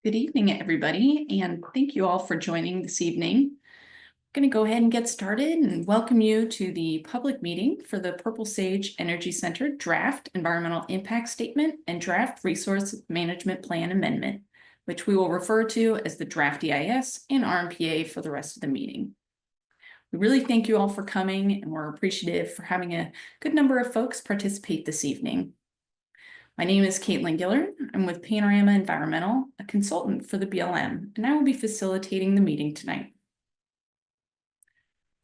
Good evening, everybody, and thank you all for joining this evening. I'm going to go ahead and get started and welcome you to the public meeting for the Purple Sage Energy Center Draft Environmental Impact Statement and Draft Resource Management Plan Amendment, which we will refer to as the Draft EIS and RMPA for the rest of the meeting. We really thank you all for coming, and we're appreciative for having a good number of folks participate this evening. My name is Caitlin Gillard. I'm with Panorama Environmental, a consultant for the BLM, and I will be facilitating the meeting tonight.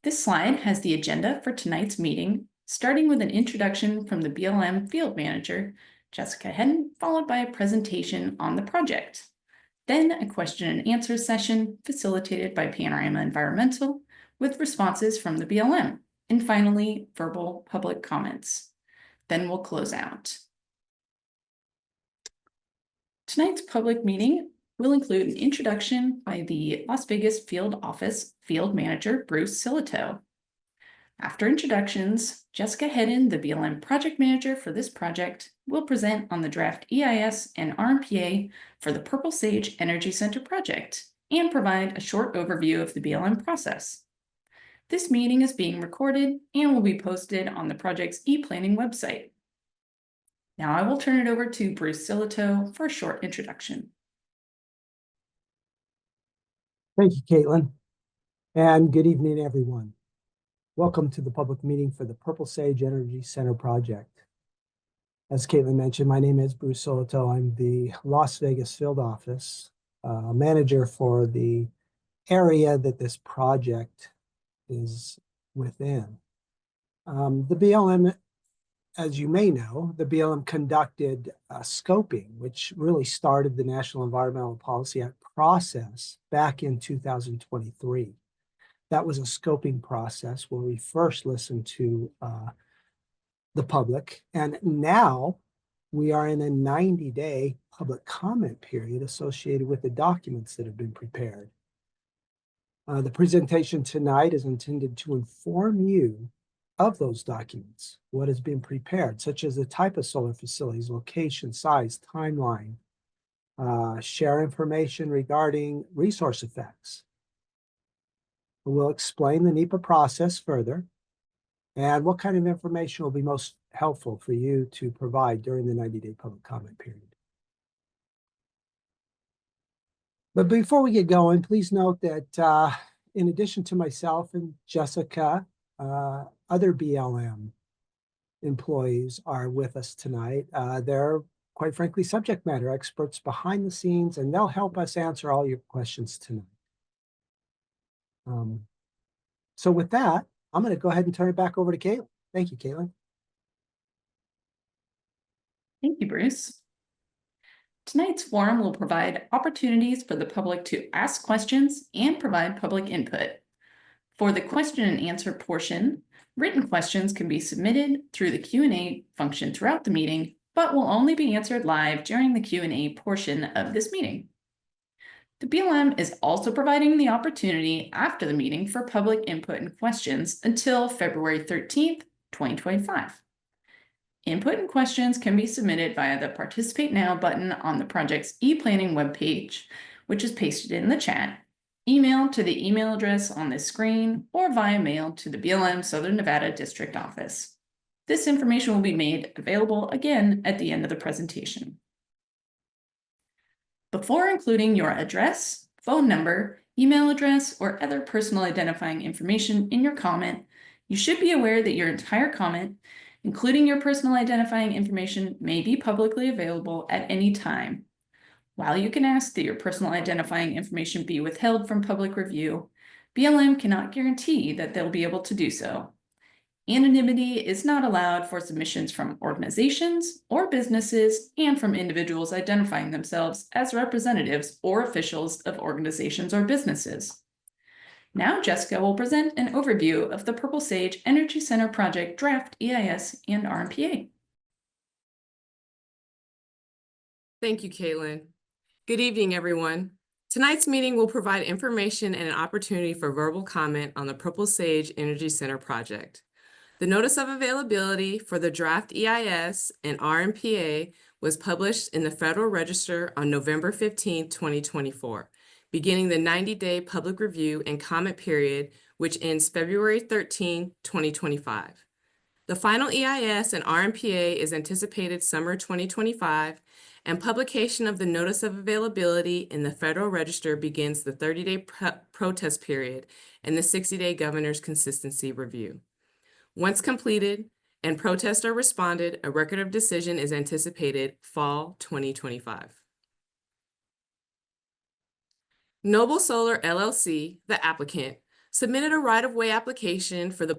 This slide has the agenda for tonight's meeting, starting with an introduction from the BLM Field Manager, Jessica Hedden, followed by a presentation on the project. Then a question and answer session facilitated by Panorama Environmental with responses from the BLM, and finally, verbal public comments. Then we'll close out. Tonight's public meeting will include an introduction by the Las Vegas Field Office Field Manager, Bruce Silito. After introductions, Jessica Hedden, the BLM Project Manager for this project, will present on the draft EIS and RMPA for the Purple Sage Energy Center project and provide a short overview of the BLM process. This meeting is being recorded and will be posted on the project's e-planning website. Now I will turn it over to Bruce Silito for a short introduction. Thank you, Caitlin, and good evening, everyone. Welcome to the public meeting for the Purple Sage Energy Center project. As Caitlin mentioned, my name is Bruce Silito. I'm the Las Vegas Field Office manager for the area that this project is within. The BLM, as you may know, the BLM conducted scoping, which really started the National Environmental Policy Act process back in 2023. That was a scoping process where we first listened to the public, and now we are in a 90-day public comment period associated with the documents that have been prepared. The presentation tonight is intended to inform you of those documents, what has been prepared, such as the type of solar facilities, location, size, timeline, share information regarding resource effects. We'll explain the NEPA process further and what kind of information will be most helpful for you to provide during the 90-day public comment period. But before we get going, please note that in addition to myself and Jessica, other BLM employees are with us tonight. They're, quite frankly, subject matter experts behind the scenes, and they'll help us answer all your questions tonight. So with that, I'm going to go ahead and turn it back over to Caitlin. Thank you, Caitlin. Thank you, Bruce. Tonight's forum will provide opportunities for the public to ask questions and provide public input. For the question and answer portion, written questions can be submitted through the Q&A function throughout the meeting, but will only be answered live during the Q&A portion of this meeting. The BLM is also providing the opportunity after the meeting for public input and questions until February 13th, 2025. Input and questions can be submitted via the Participate Now button on the project's e-planning webpage, which is pasted in the chat, email to the email address on this screen, or via mail to the BLM Southern Nevada District Office. This information will be made available again at the end of the presentation. Before including your address, phone number, email address, or other personal identifying information in your comment, you should be aware that your entire comment, including your personal identifying information, may be publicly available at any time. While you can ask that your personal identifying information be withheld from public review, BLM cannot guarantee that they'll be able to do so. Anonymity is not allowed for submissions from organizations or businesses and from individuals identifying themselves as representatives or officials of organizations or businesses. Now Jessica will present an overview of the Purple Sage Energy Center project draft EIS and RMPA. Thank you, Caitlin. Good evening, everyone. Tonight's meeting will provide information and an opportunity for verbal comment on the Purple Sage Energy Center project. The notice of availability for the draft EIS and RMPA was published in the Federal Register on November 15, 2024, beginning the 90-day public review and comment period, which ends February 13, 2025. The final EIS and RMPA is anticipated summer 2025, and publication of the notice of availability in the Federal Register begins the 30-day protest period and the 60-day governor's consistency review. Once completed and protests are responded, a record of decision is anticipated fall 2025. Noble Solar LLC, the applicant, submitted a right-of-way application for the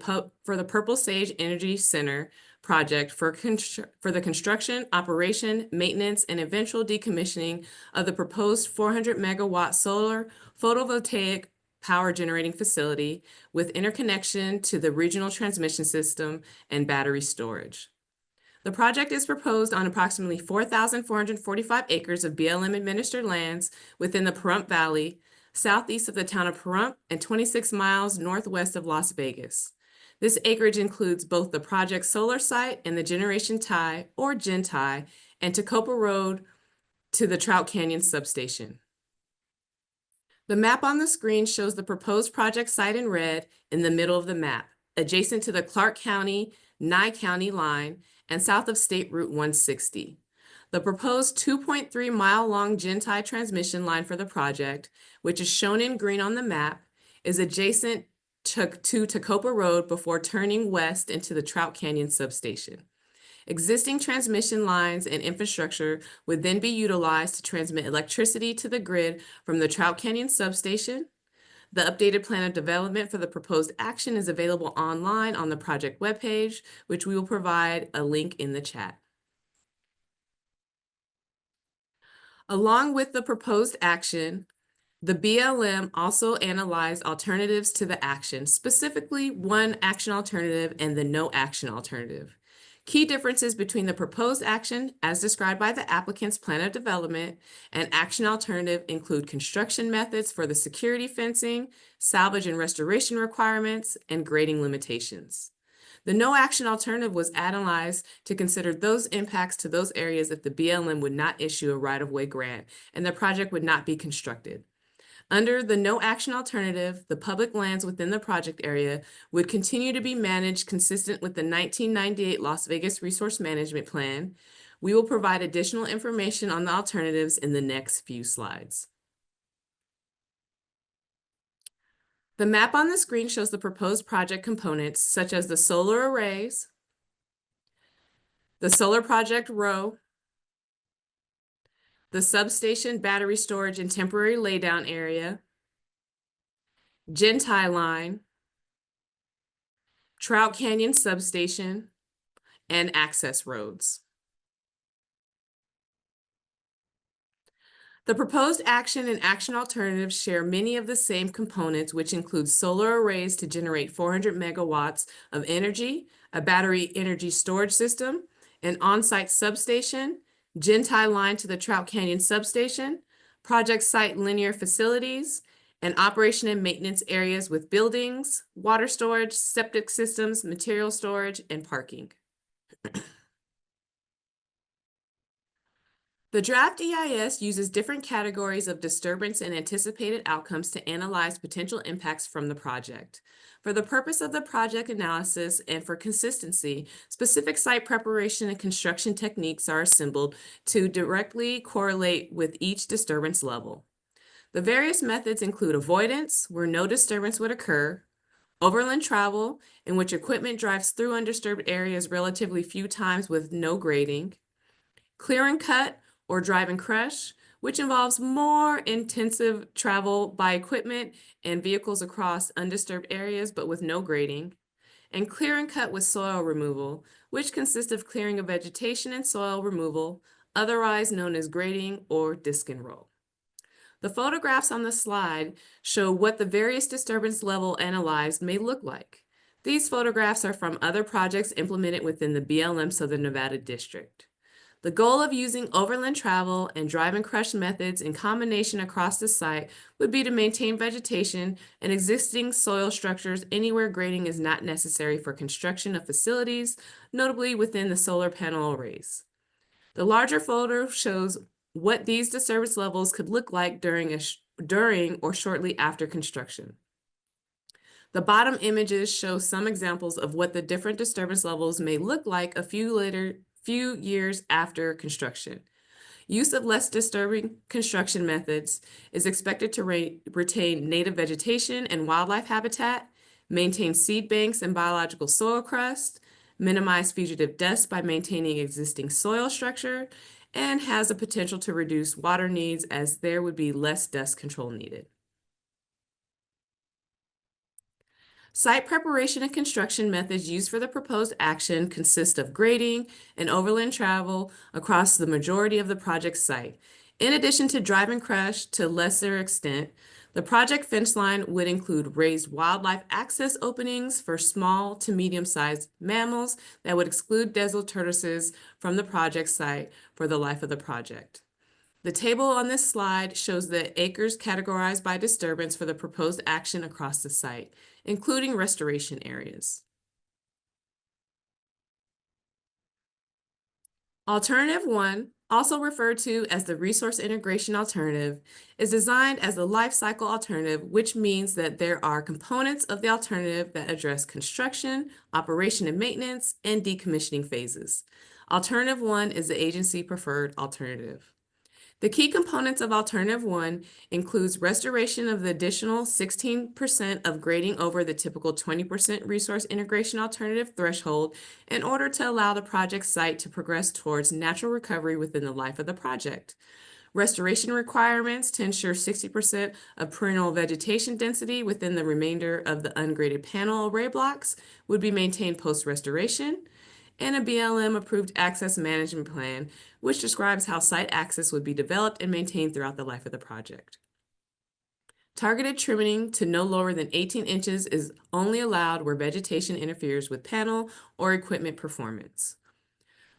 Purple Sage Energy Center project for the construction, operation, maintenance, and eventual decommissioning of the proposed 400-megawatt solar photovoltaic power generating facility with interconnection to the regional transmission system and battery storage. The project is proposed on approximately 4,445 acres of BLM-administered lands within the Pahrump Valley, southeast of the town of Pahrump and 26 miles northwest of Las Vegas. This acreage includes both the project's solar site and the generation tie, or gen tie, and Tacoma Road to the Trout Canyon substation. The map on the screen shows the proposed project site in red in the middle of the map, adjacent to the Clark County, Nye County line, and south of State Route 160. The proposed 2.3-mile-long gen tie transmission line for the project, which is shown in green on the map, is adjacent to Tacoma Road before turning west into the Trout Canyon substation. Existing transmission lines and infrastructure would then be utilized to transmit electricity to the grid from the Trout Canyon substation. The updated plan of development for the proposed action is available online on the project webpage, which we will provide a link in the chat. Along with the proposed action, the BLM also analyzed alternatives to the action, specifically one action alternative and the no action alternative. Key differences between the proposed action, as described by the applicant's plan of development, and action alternative include construction methods for the security fencing, salvage and restoration requirements, and grading limitations. The no action alternative was analyzed to consider those impacts to those areas if the BLM would not issue a right-of-way grant and the project would not be constructed. Under the no action alternative, the public lands within the project area would continue to be managed consistent with the 1998 Las Vegas Resource Management Plan. We will provide additional information on the alternatives in the next few slides. The map on the screen shows the proposed project components such as the solar arrays, the solar project row, the substation battery storage and temporary laydown area, gen tie line, Trout Canyon substation, and access roads. The proposed action and action alternatives share many of the same components, which include solar arrays to generate 400 megawatts of energy, a battery energy storage system, an on-site substation, gen tie line to the Trout Canyon substation, project site linear facilities, and operation and maintenance areas with buildings, water storage, septic systems, material storage, and parking. The draft EIS uses different categories of disturbance and anticipated outcomes to analyze potential impacts from the project. For the purpose of the project analysis and for consistency, specific site preparation and construction techniques are assembled to directly correlate with each disturbance level. The various methods include avoidance, where no disturbance would occur, overland travel, in which equipment drives through undisturbed areas relatively few times with no grading, clear and cut, or drive and crush, which involves more intensive travel by equipment and vehicles across undisturbed areas but with no grading, and clear and cut with soil removal, which consists of clearing of vegetation and soil removal, otherwise known as grading or disc and roll. The photographs on the slide show what the various disturbance level analyzed may look like. These photographs are from other projects implemented within the BLM Southern Nevada District. The goal of using overland travel and drive and crush methods in combination across the site would be to maintain vegetation and existing soil structures anywhere grading is not necessary for construction of facilities, notably within the solar panel arrays. The larger photo shows what these disturbance levels could look like during or shortly after construction. The bottom images show some examples of what the different disturbance levels may look like a few years after construction. Use of less disturbing construction methods is expected to retain native vegetation and wildlife habitat, maintain seed banks and biological soil crust, minimize fugitive dust by maintaining existing soil structure, and has the potential to reduce water needs as there would be less dust control needed. Site preparation and construction methods used for the proposed action consist of grading and overland travel across the majority of the project site. In addition to drive and crush to lesser extent, the project fence line would include raised wildlife access openings for small to medium-sized mammals that would exclude desert tortoises from the project site for the life of the project. The table on this slide shows the acres categorized by disturbance for the proposed action across the site, including restoration areas. Alternative 1, also referred to as the resource integration alternative, is designed as a life cycle alternative, which means that there are components of the alternative that address construction, operation and maintenance, and decommissioning phases. Alternative 1 is the agency preferred alternative. The key components of Alternative 1 includes restoration of the additional 16% of grading over the typical 20% resource integration alternative threshold in order to allow the project site to progress towards natural recovery within the life of the project. Restoration requirements to ensure 60% of perennial vegetation density within the remainder of the ungraded panel array blocks would be maintained post-restoration, and a BLM-approved access management plan, which describes how site access would be developed and maintained throughout the life of the project. Targeted trimming to no lower than 18 inches is only allowed where vegetation interferes with panel or equipment performance.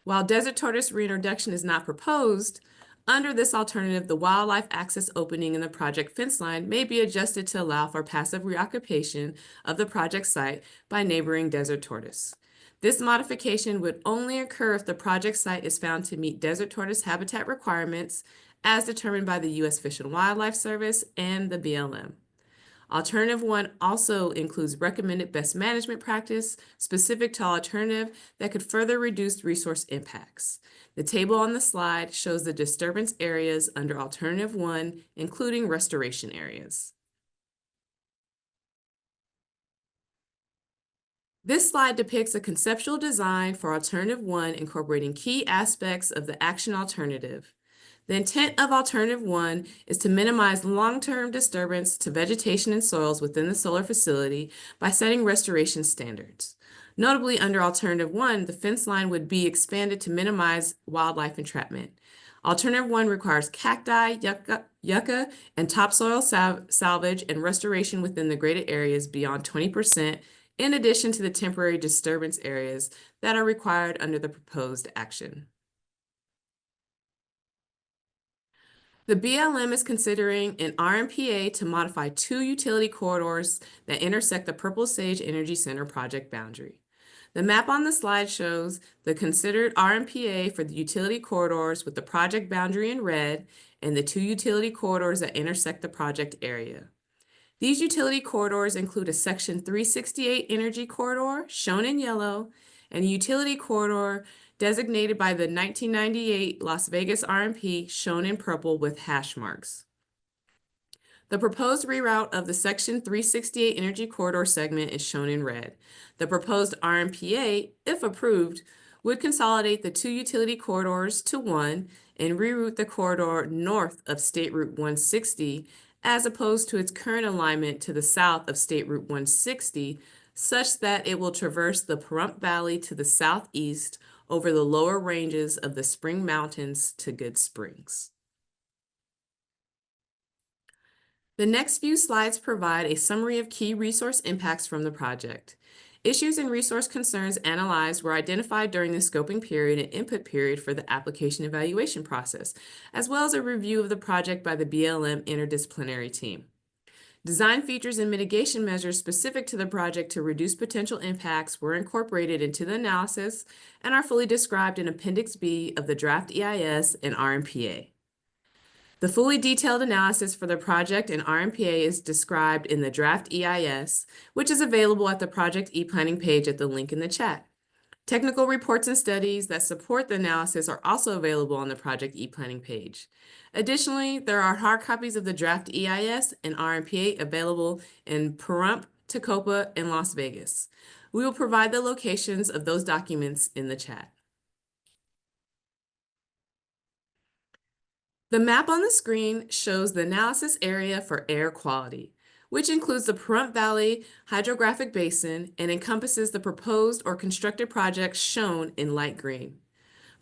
While desert tortoise reintroduction is not proposed, under this alternative, the wildlife access opening in the project fence line may be adjusted to allow for passive reoccupation of the project site by neighboring desert tortoise. This modification would only occur if the project site is found to meet desert tortoise habitat requirements as determined by the U.S. Fish and Wildlife Service and the BLM. Alternative 1 also includes recommended best management practice specific to alternative that could further reduce resource impacts. The table on the slide shows the disturbance areas under Alternative 1, including restoration areas. This slide depicts a conceptual design for Alternative 1 incorporating key aspects of the action alternative. The intent of Alternative 1 is to minimize long-term disturbance to vegetation and soils within the solar facility by setting restoration standards. Notably, under Alternative 1, the fence line would be expanded to minimize wildlife entrapment. Alternative 1 requires cacti, yucca, and topsoil salvage and restoration within the graded areas beyond 20%, in addition to the temporary disturbance areas that are required under the proposed action. The BLM is considering an RMPA to modify 2 utility corridors that intersect the Purple Sage Energy Center project boundary. The map on the slide shows the considered RMPA for the utility corridors with the project boundary in red and the 2 utility corridors that intersect the project area. These utility corridors include a Section 368 energy corridor, shown in yellow, and a utility corridor designated by the 1998 Las Vegas RMP, shown in purple with hash marks. The proposed reroute of the Section 368 energy corridor segment is shown in red. The proposed RMPA, if approved, would consolidate the 2 utility corridors to one and reroute the corridor north of State Route 160 as opposed to its current alignment to the south of State Route 160, such that it will traverse the Pahrump Valley to the southeast over the lower ranges of the Spring Mountains to Good Springs. The next few slides provide a summary of key resource impacts from the project. Issues and resource concerns analyzed were identified during the scoping period and input period for the application evaluation process, as well as a review of the project by the BLM interdisciplinary team. Design features and mitigation measures specific to the project to reduce potential impacts were incorporated into the analysis and are fully described in Appendix B of the draft EIS and RMPA. The fully detailed analysis for the project and RMPA is described in the draft EIS, which is available at the project e-planning page at the link in the chat. Technical reports and studies that support the analysis are also available on the project e-planning page. Additionally, there are hard copies of the draft EIS and RMPA available in Pahrump, Tecopa, and Las Vegas. We will provide the locations of those documents in the chat. The map on the screen shows the analysis area for air quality, which includes the Pahrump Valley Hydrographic Basin and encompasses the proposed or constructed projects shown in light green.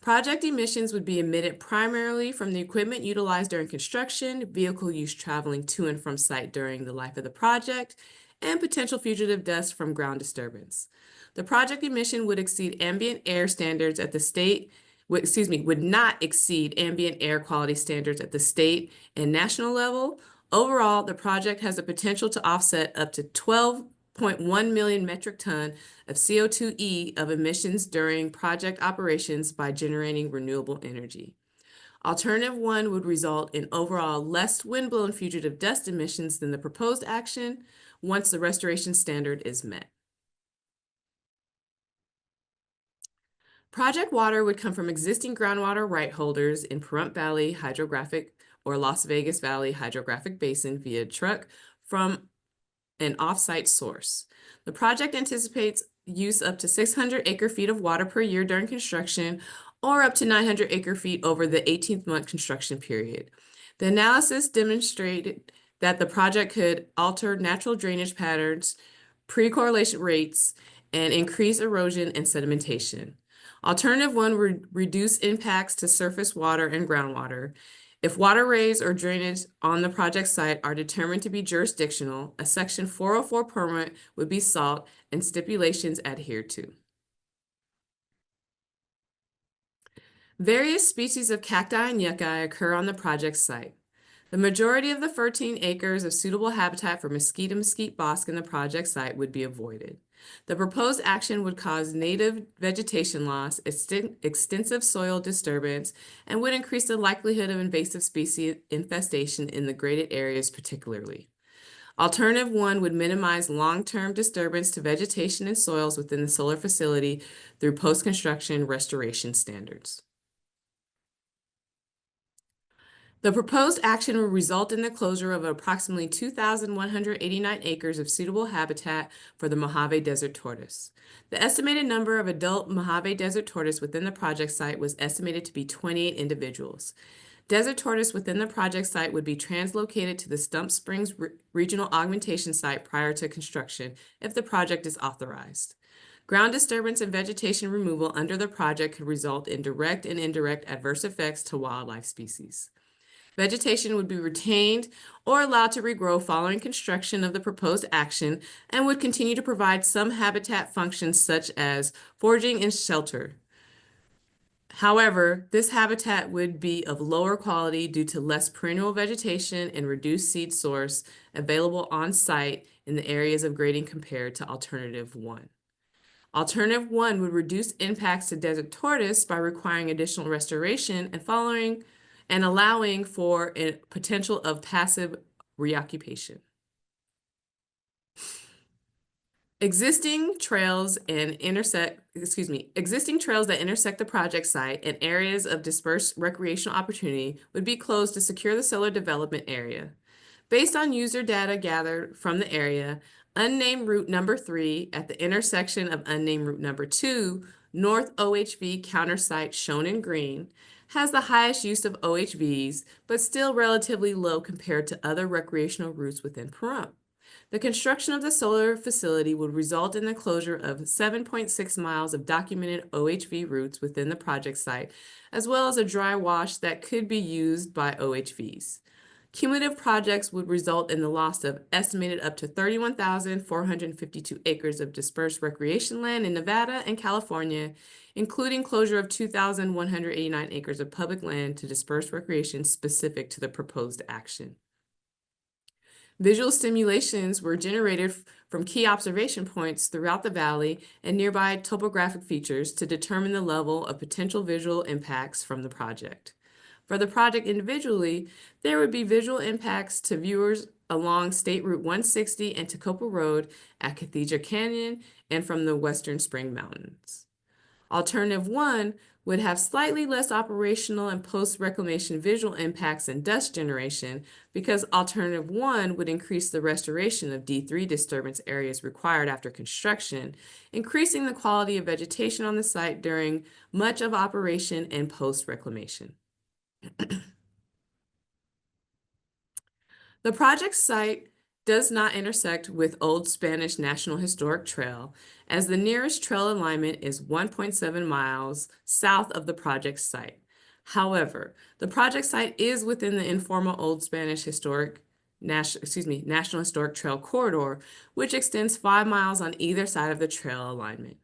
Project emissions would be emitted primarily from the equipment utilized during construction, vehicle use traveling to and from site during the life of the project, and potential fugitive dust from ground disturbance. The project emission would exceed ambient air standards at the state would not exceed ambient air quality standards at the state and national level. Overall, the project has the potential to offset up to 12.1 million metric ton of CO2e of emissions during project operations by generating renewable energy. Alternative 1 would result in overall less wind-blown fugitive dust emissions than the proposed action once the restoration standard is met. Project water would come from existing groundwater right holders in Pahrump Valley Hydrographic or Las Vegas Valley Hydrographic Basin via truck from an off-site source. The project anticipates use up to 600 acre-feet of water per year during construction or up to 900 acre-feet over the 18th-month construction period. The analysis demonstrated that the project could alter natural drainage patterns, pre-correlation rates, and increase erosion and sedimentation. Alternative 1 would reduce impacts to surface water and groundwater. If waterways or drainage on the project site are determined to be jurisdictional, a Section 404 permit would be sought and stipulations adhered to. Various species of cacti and yucca occur on the project site. The majority of the 13 acres of suitable habitat for mesquite and mesquite bosque in the project site would be avoided. The proposed action would cause native vegetation loss, extensive soil disturbance, and would increase the likelihood of invasive species infestation in the graded areas particularly. Alternative 1 would minimize long-term disturbance to vegetation and soils within the solar facility through post-construction restoration standards. The proposed action will result in the closure of approximately 2,189 acres of suitable habitat for the Mojave Desert Tortoise. The estimated number of adult Mojave Desert Tortoise within the project site was estimated to be 28 individuals. Desert Tortoise within the project site would be translocated to the Stump Springs Regional Augmentation Site prior to construction if the project is authorized. Ground disturbance and vegetation removal under the project could result in direct and indirect adverse effects to wildlife species. Vegetation would be retained or allowed to regrow following construction of the proposed action and would continue to provide some habitat functions such as foraging and shelter. However, this habitat would be of lower quality due to less perennial vegetation and reduced seed source available on site in the areas of grading compared to Alternative 1. Alternative 1 would reduce impacts to desert tortoise by requiring additional restoration and allowing for a potential of passive reoccupation. Existing trails that intersect the project site and areas of dispersed recreational opportunity would be closed to secure the solar development area. Based on user data gathered from the area, unnamed route number 3 at the intersection of unnamed route number 2, North OHV counter site shown in green, has the highest use of OHVs, but still relatively low compared to other recreational routes within Pahrump. The construction of the solar facility would result in the closure of 7.6 miles of documented OHV routes within the project site, as well as a dry wash that could be used by OHVs. Cumulative projects would result in the loss of estimated up to 31,452 acres of dispersed recreation land in Nevada and California, including closure of 2,189 acres of public land to dispersed recreation specific to the proposed action. Visual simulations were generated from key observation points throughout the valley and nearby topographic features to determine the level of potential visual impacts from the project. For the project individually, there would be visual impacts to viewers along State Route 160 and Tacoma Road at Cathedral Canyon and from the Western Spring Mountains. Alternative 1 would have slightly less operational and post-reclamation visual impacts and dust generation because Alternative 1 would increase the restoration of D3 disturbance areas required after construction, increasing the quality of vegetation on the site during much of operation and post-reclamation. The project site does not intersect with Old Spanish National Historic Trail, as the nearest trail alignment is 1.7 miles south of the project site. However, the project site is within the informal Old Spanish National Historic Trail corridor, which extends 5 miles on either side of the trail alignment.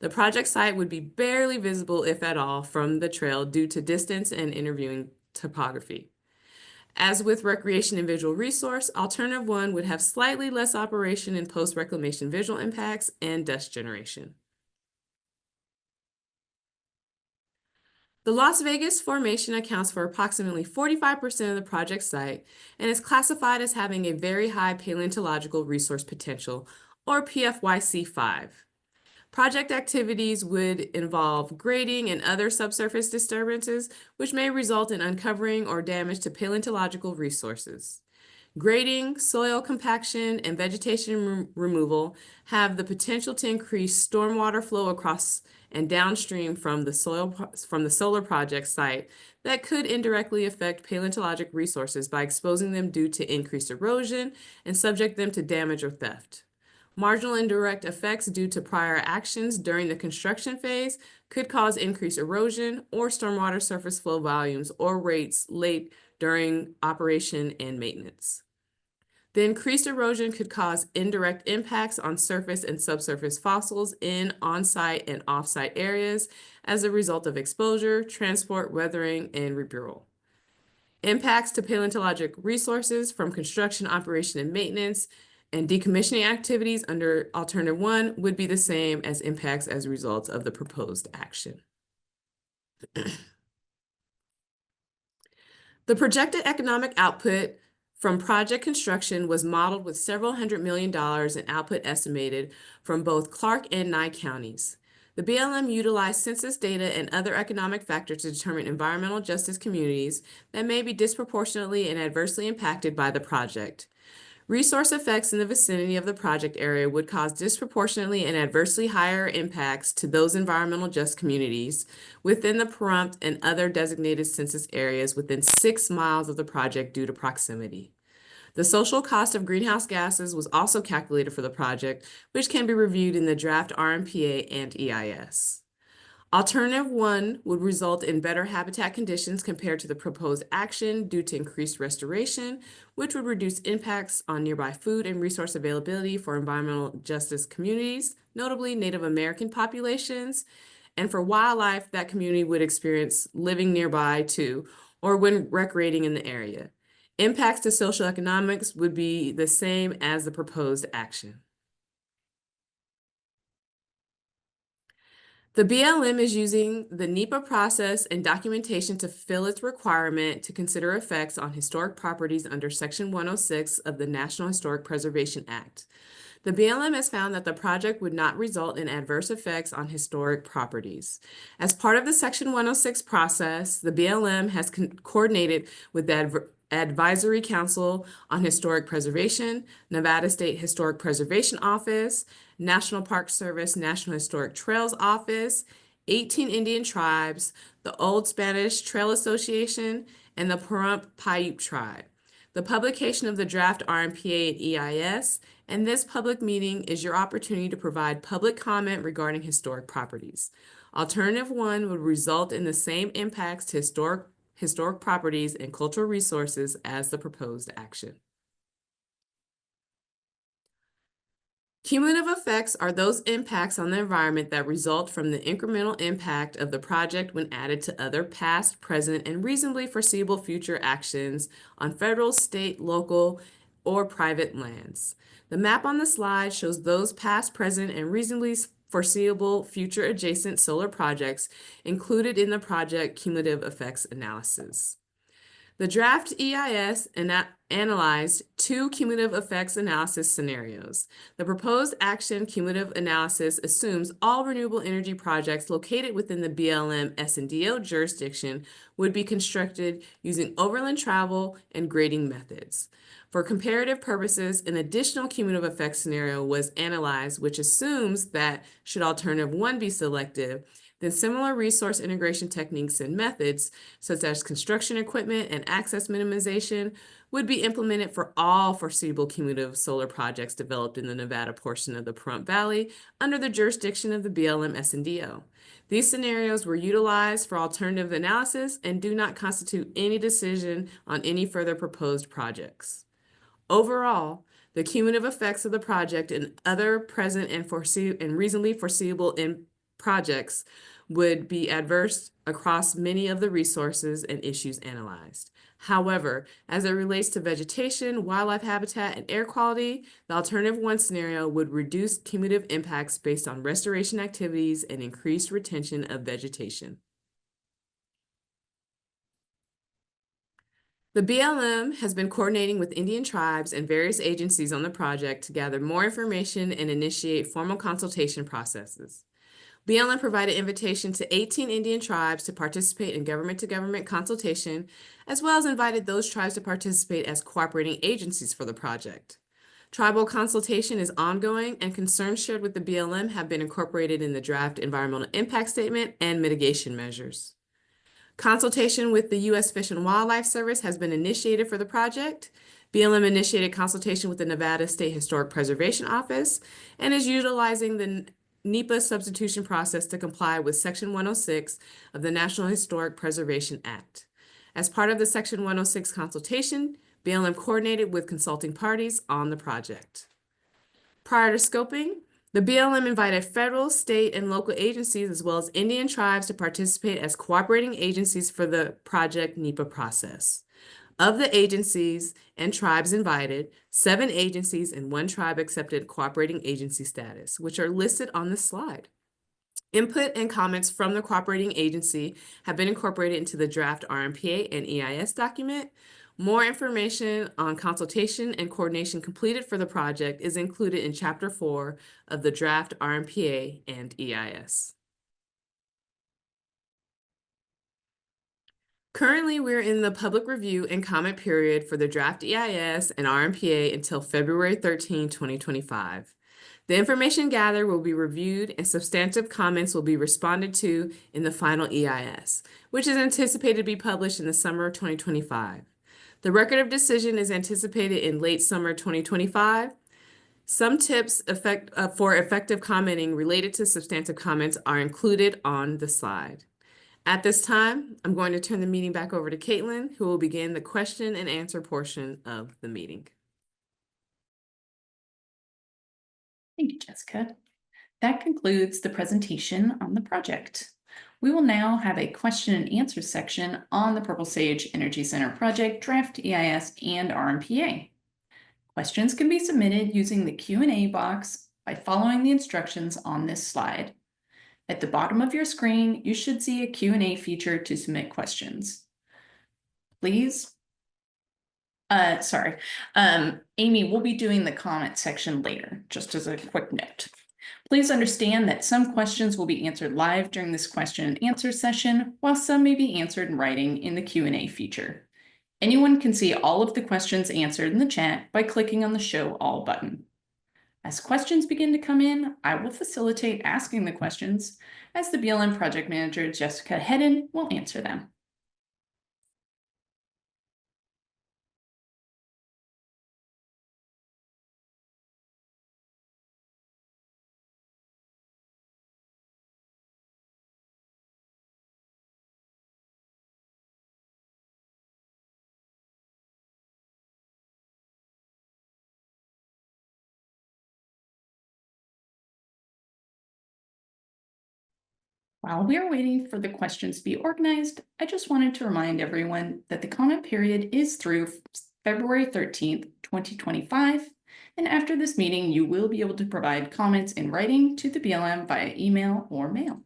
The project site would be barely visible, if at all, from the trail due to distance and interviewing topography. As with recreation and visual resource, Alternative 1 would have slightly less operation and post-reclamation visual impacts and dust generation. The Las Vegas Formation accounts for approximately 45% of the project site and is classified as having a very high paleontological resource potential, or PFYC5. Project activities would involve grading and other subsurface disturbances, which may result in uncovering or damage to paleontological resources. Grading, soil compaction, and vegetation removal have the potential to increase stormwater flow across and downstream from the solar project site that could indirectly affect paleontologic resources by exposing them due to increased erosion and subject them to damage or theft. Marginal indirect effects due to prior actions during the construction phase could cause increased erosion or stormwater surface flow volumes or rates late during operation and maintenance. The increased erosion could cause indirect impacts on surface and subsurface fossils in on-site and off-site areas as a result of exposure, transport, weathering, and reburial. Impacts to paleontologic resources from construction, operation, and maintenance and decommissioning activities under Alternative 1 would be the same as impacts as a result of the proposed action. The projected economic output from project construction was modeled with several $100 million in output estimated from both Clark and Nye counties. The BLM utilized census data and other economic factors to determine environmental justice communities that may be disproportionately and adversely impacted by the project. Resource effects in the vicinity of the project area would cause disproportionately and adversely higher impacts to those environmental just communities within the Pahrump and other designated census areas within 6 miles of the project due to proximity. The social cost of greenhouse gases was also calculated for the project, which can be reviewed in the draft RMPA and EIS. Alternative 1 would result in better habitat conditions compared to the proposed action due to increased restoration, which would reduce impacts on nearby food and resource availability for environmental justice communities, notably Native American populations, and for wildlife that community would experience living nearby to or when recreating in the area. Impacts to social economics would be the same as the proposed action. The BLM is using the NEPA process and documentation to fulfill its requirement to consider effects on historic properties under Section 106 of the National Historic Preservation Act. The BLM has found that the project would not result in adverse effects on historic properties. As part of the Section 106 process, the BLM has coordinated with the Advisory Council on Historic Preservation, Nevada State Historic Preservation Office, National Park Service National Historic Trails Office, 18 Indian tribes, the Old Spanish Trail Association, and the Pahrump Paiute Tribe. The publication of the draft RMPA and EIS and this public meeting is your opportunity to provide public comment regarding historic properties. Alternative 1 would result in the same impacts to historic properties, and cultural resources as the proposed action. Cumulative effects are those impacts on the environment that result from the incremental impact of the project when added to other past, present, and reasonably foreseeable future actions on federal, state, local, or private lands. The map on the slide shows those past, present, and reasonably foreseeable future adjacent solar projects included in the project cumulative effects analysis. The draft EIS analyzed two cumulative effects analysis scenarios. The proposed action cumulative analysis assumes all renewable energy projects located within the BLM S&DO jurisdiction would be constructed using overland travel and grading methods. For comparative purposes, an additional cumulative effects scenario was analyzed, which assumes that should alternative 1 be selected, then similar resource integration techniques and methods, such as construction equipment and access minimization, would be implemented for all foreseeable cumulative solar projects developed in the Nevada portion of the Pahrump Valley under the jurisdiction of the BLM S&DO. These scenarios were utilized for alternative analysis and do not constitute any decision on any further proposed projects. Overall, the cumulative effects of the project and other present and reasonably foreseeable projects would be adverse across many of the resources and issues analyzed. However, as it relates to vegetation, wildlife habitat, and air quality, the alternative 1 scenario would reduce cumulative impacts based on restoration activities and increased retention of vegetation. The BLM has been coordinating with Indian tribes and various agencies on the project to gather more information and initiate formal consultation processes. BLM provided invitation to 18 Indian tribes to participate in government-to-government consultation, as well as invited those tribes to participate as cooperating agencies for the project. Tribal consultation is ongoing, and concerns shared with the BLM have been incorporated in the draft environmental impact statement and mitigation measures. Consultation with the U.S. Fish and Wildlife Service has been initiated for the project. BLM initiated consultation with the Nevada State Historic Preservation Office and is utilizing the NEPA substitution process to comply with Section 106 of the National Historic Preservation Act. As part of the Section 106 consultation, BLM coordinated with consulting parties on the project. Prior to scoping, the BLM invited federal, state, and local agencies as well as Indian tribes to participate as cooperating agencies for the project NEPA process. Of the agencies and tribes invited, 7 agencies and 1 tribe accepted cooperating agency status, which are listed on this slide. Input and comments from the cooperating agency have been incorporated into the draft RMPA and EIS document. More information on consultation and coordination completed for the project is included in Chapter 4 of the draft RMPA and EIS. Currently, we're in the public review and comment period for the draft EIS and RMPA until February 13, 2025. The information gathered will be reviewed and substantive comments will be responded to in the final EIS, which is anticipated to be published in the summer of 2025. The record of decision is anticipated in late summer 2025. Some tips for effective commenting related to substantive comments are included on the slide. At this time, I'm going to turn the meeting back over to Caitlin, who will begin the question and answer portion of the meeting. Thank you, Jessica. That concludes the presentation on the project. We will now have a question and answer section on the Purple Sage Energy Center project, draft EIS, and RMPA. Questions can be submitted using the Q&A box by following the instructions on this slide. At the bottom of your screen, you should see a Q&A feature to submit questions. Please. Amy will be doing the comment section later, just as a quick note. Please understand that some questions will be answered live during this question and answer session, while some may be answered in writing in the Q&A feature. Anyone can see all of the questions answered in the chat by clicking on the Show All button. As questions begin to come in, I will facilitate asking the questions as the BLM project manager, Jessica Hedden, will answer them. While we are waiting for the questions to be organized, I just wanted to remind everyone that the comment period is through February 13th, 2025. And after this meeting, you will be able to provide comments in writing to the BLM via email or mail.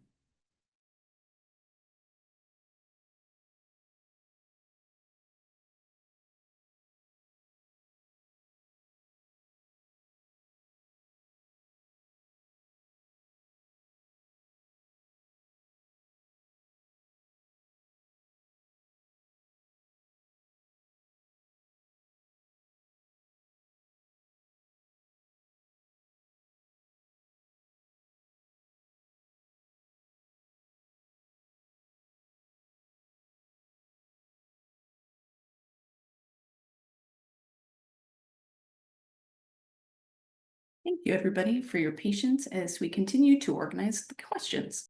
Thank you, everybody, for your patience as we continue to organize the questions.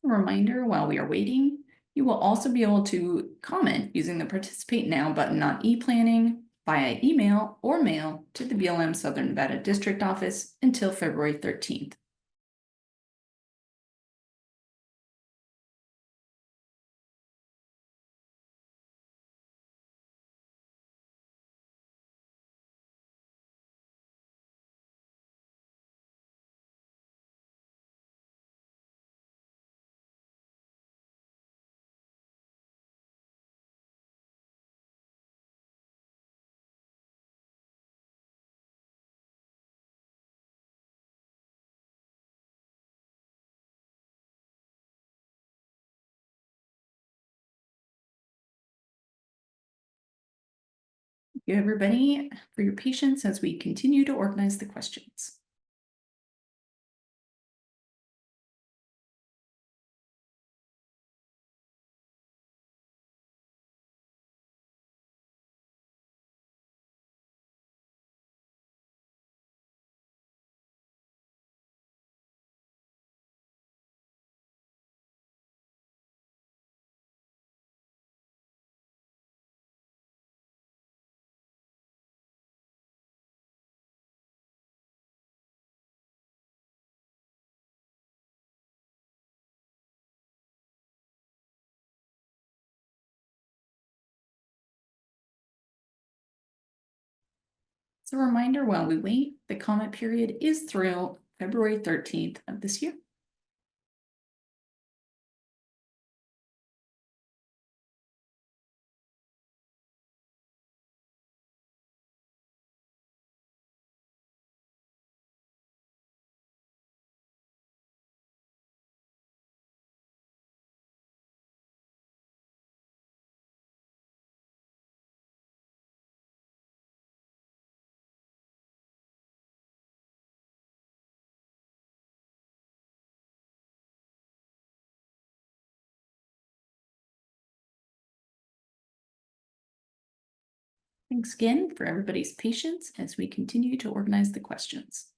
A reminder, while we are waiting, you will also be able to comment using the Participate Now button on e-planning via email or mail to the BLM Southern Nevada District Office until February 13th. Thank you, everybody, for your patience as we continue to organize the questions. As a reminder, while we wait, the comment period is through February 13th of this year. Thanks again for everybody's patience as we continue to organize the questions.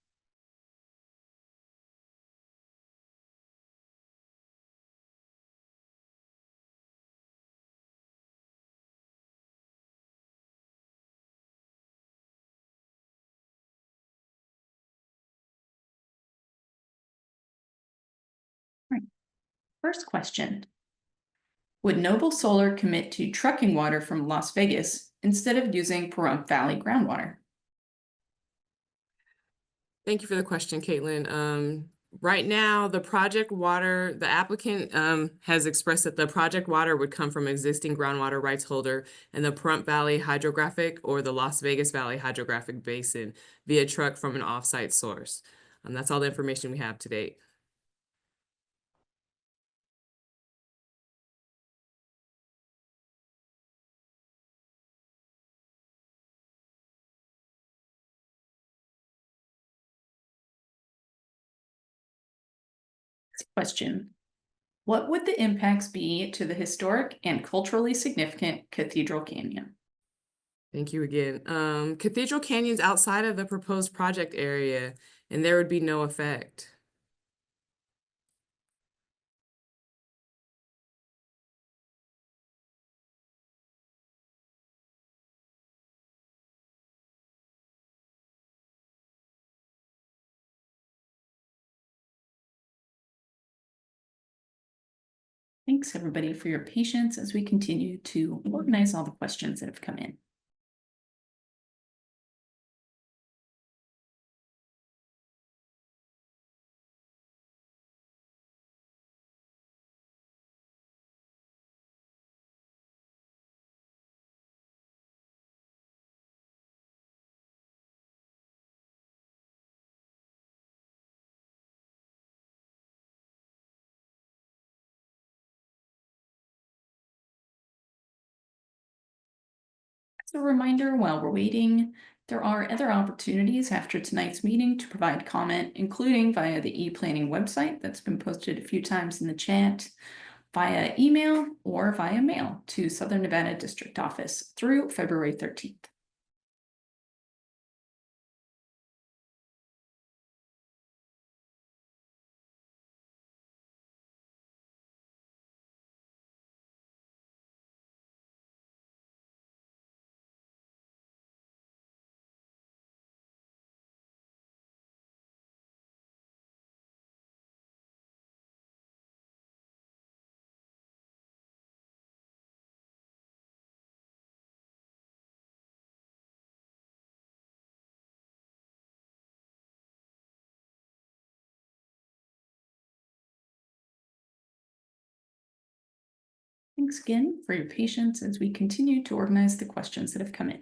All right. First question. Would Noble Solar commit to trucking water from Las Vegas instead of using Pahrump Valley groundwater? Thank you for the question, Caitlin. Right now, the applicant has expressed that the project water would come from existing groundwater rights holder in the Pahrump Valley Hydrographic or the Las Vegas Valley Hydrographic Basin via truck from an offsite source. That's all the information we have to date. Question. What would the impacts be to the historic and culturally significant Cathedral Canyon? Thank you again. Cathedral Canyon's outside of the proposed project area, and there would be no effect. Thanks, everybody, for your patience as we continue to organize all the questions that have come in. As a reminder, while we're waiting, there are other opportunities after tonight's meeting to provide comment, including via the e-planning website that's been posted a few times in the chat, via email, or via mail to Southern Nevada District Office through February 13th. Thanks again for your patience as we continue to organize the questions that have come in.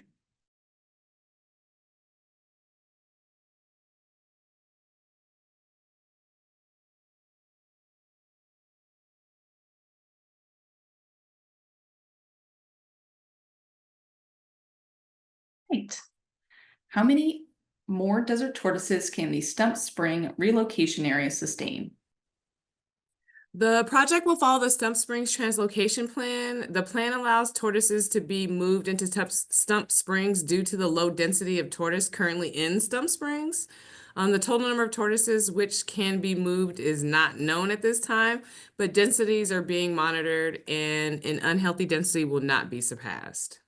Right. How many more desert tortoises can the Stump Spring relocation area sustain? The project will follow the Stump Springs translocation plan. The plan allows tortoises to be moved into Stump Springs due to the low density of tortoise currently in Stump Springs. The total number of tortoises which can be moved is not known at this time, but densities are being monitored and an unhealthy density will not be surpassed.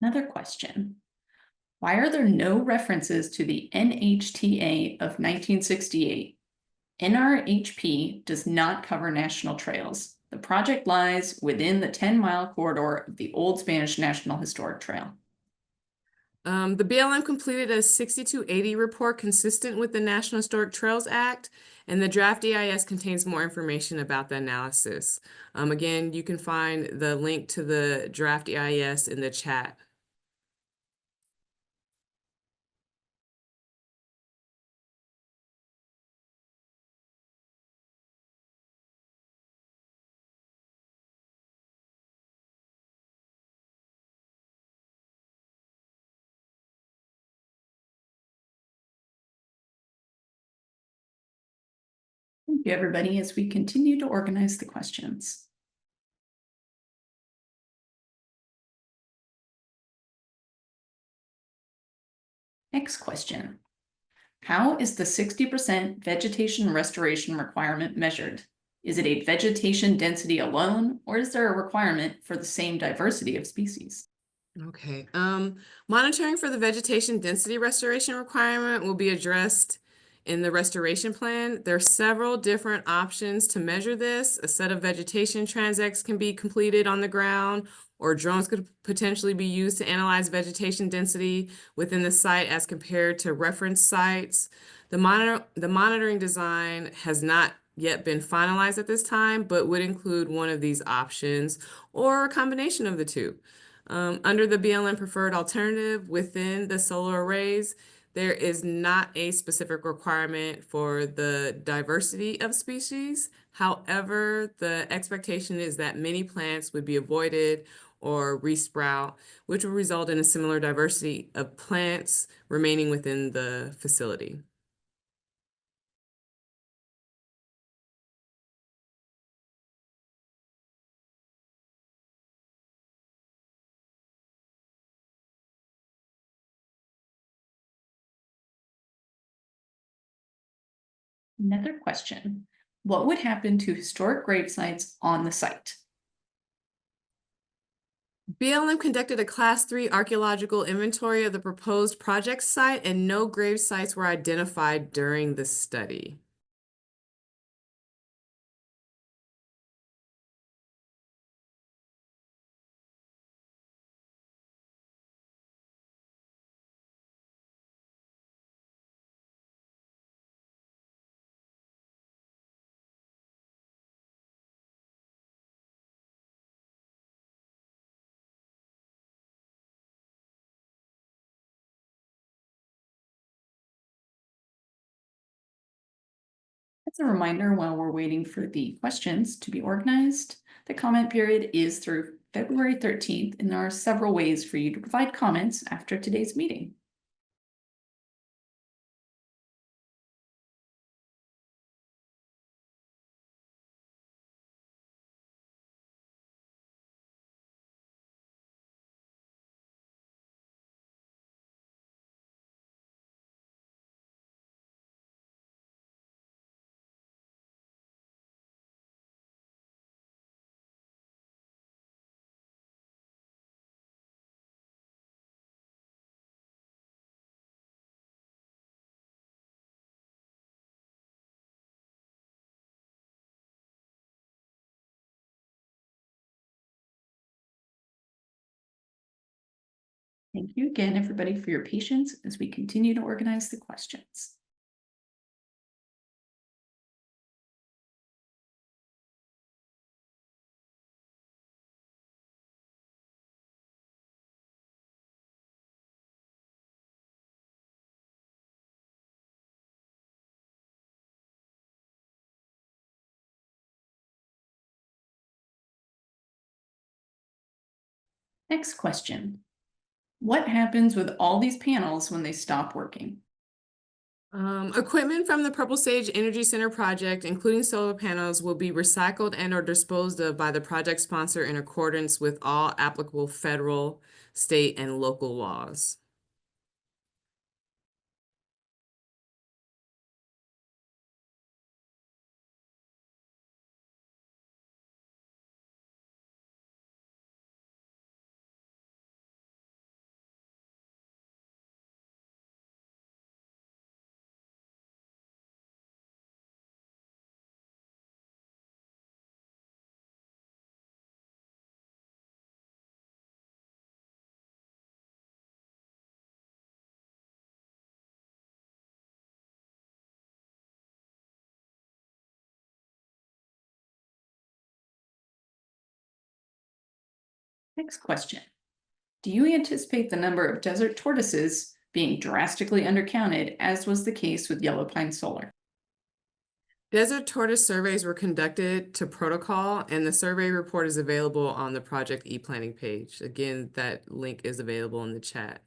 Another question. Why are there no references to the NHTA of 1968? NRHP does not cover national trails. The project lies within the 10-mile corridor of the Old Spanish National Historic Trail. The BLM completed a 6280 report consistent with the National Historic Trails Act, and the draft EIS contains more information about the analysis. Again, you can find the link to the draft EIS in the chat. Thank you, everybody, as we continue to organize the questions. Next question. How is the 60% vegetation restoration requirement measured? Is it a vegetation density alone, or is there a requirement for the same diversity of species? Okay. Monitoring for the vegetation density restoration requirement will be addressed in the restoration plan. There are several different options to measure this. A set of vegetation transects can be completed on the ground, or drones could potentially be used to analyze vegetation density within the site as compared to reference sites. The monitoring design has not yet been finalized at this time, but would include one of these options or a combination of the two. Under the BLM preferred alternative within the solar arrays, There is not a specific requirement for the diversity of species. However, the expectation is that many plants would be avoided or resprout, which will result in a similar diversity of plants remaining within the facility. Another question. What would happen to historic grave sites on the site? BLM conducted a Class 3 archaeological inventory of the proposed project site, and no grave sites were identified during the study. As a reminder, while we're waiting for the questions to be organized, the comment period is through February 13th, and there are several ways for you to provide comments after today's meeting. Thank you again, everybody, for your patience as we continue to organize the questions. Next question. What happens with all these panels when they stop working? Equipment from the Purple Sage Energy Center project, including solar panels, will be recycled and or disposed of by the project sponsor in accordance with all applicable federal, state, and local laws. Next question. Do you anticipate the number of desert tortoises being drastically undercounted, as was the case with yellow pine solar? Desert tortoise surveys were conducted to protocol, and the survey report is available on the project e-planning page. Again, that link is available in the chat.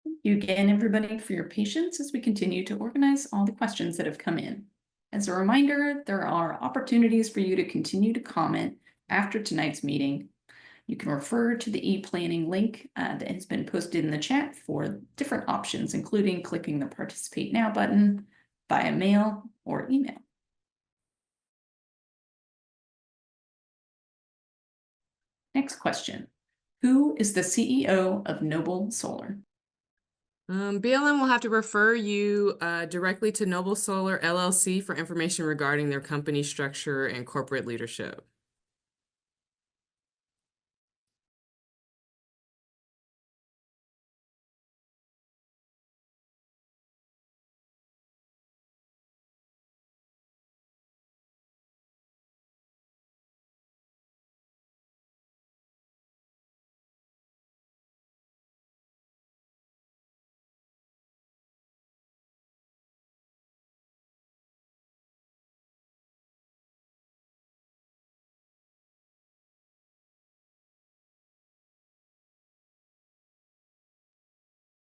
Thank you again, everybody, for your patience as we continue to organize all the questions that have come in. As a reminder, there are opportunities for you to continue to comment after tonight's meeting. You can refer to the e-planning link that has been posted in the chat for different options, including clicking the Participate Now button via mail or email. Next question. Who is the CEO of Noble Solar? BLM will have to refer you directly to Noble Solar LLC for information regarding their company structure and corporate leadership.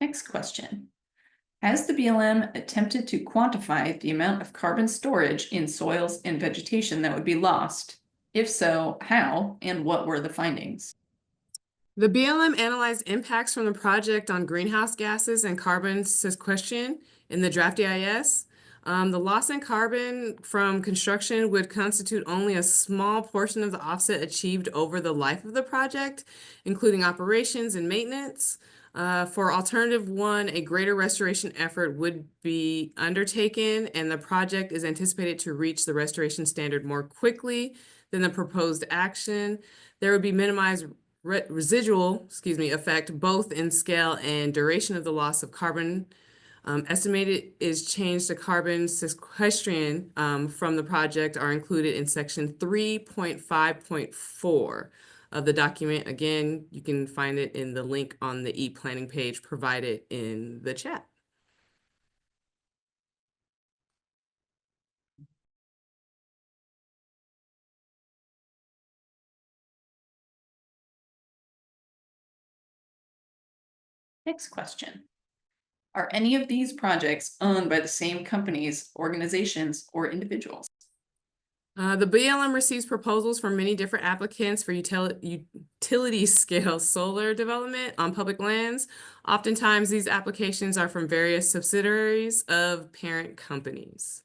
Next question. Has the BLM attempted to quantify the amount of carbon storage in soils and vegetation that would be lost? If so, how and what were the findings? The BLM analyzed impacts from the project on greenhouse gases and carbon sequestration in the draft EIS. The loss in carbon from construction would constitute only a small portion of the offset achieved over the life of the project, including operations and maintenance. For alternative one, a greater restoration effort would be undertaken, and the project is anticipated to reach the restoration standard more quickly than the proposed action. There would be minimized residual effect both in scale and duration of the loss of carbon. Estimated is change to carbon sequestration from the project are included in section 3.5.4 of the document. Again, you can find it in the link on the e-planning page provided in the chat. Next question. Are any of these projects owned by the same companies, organizations, or individuals? The BLM receives proposals from many different applicants for utility scale solar development on public lands. Oftentimes, these applications are from various subsidiaries of parent companies.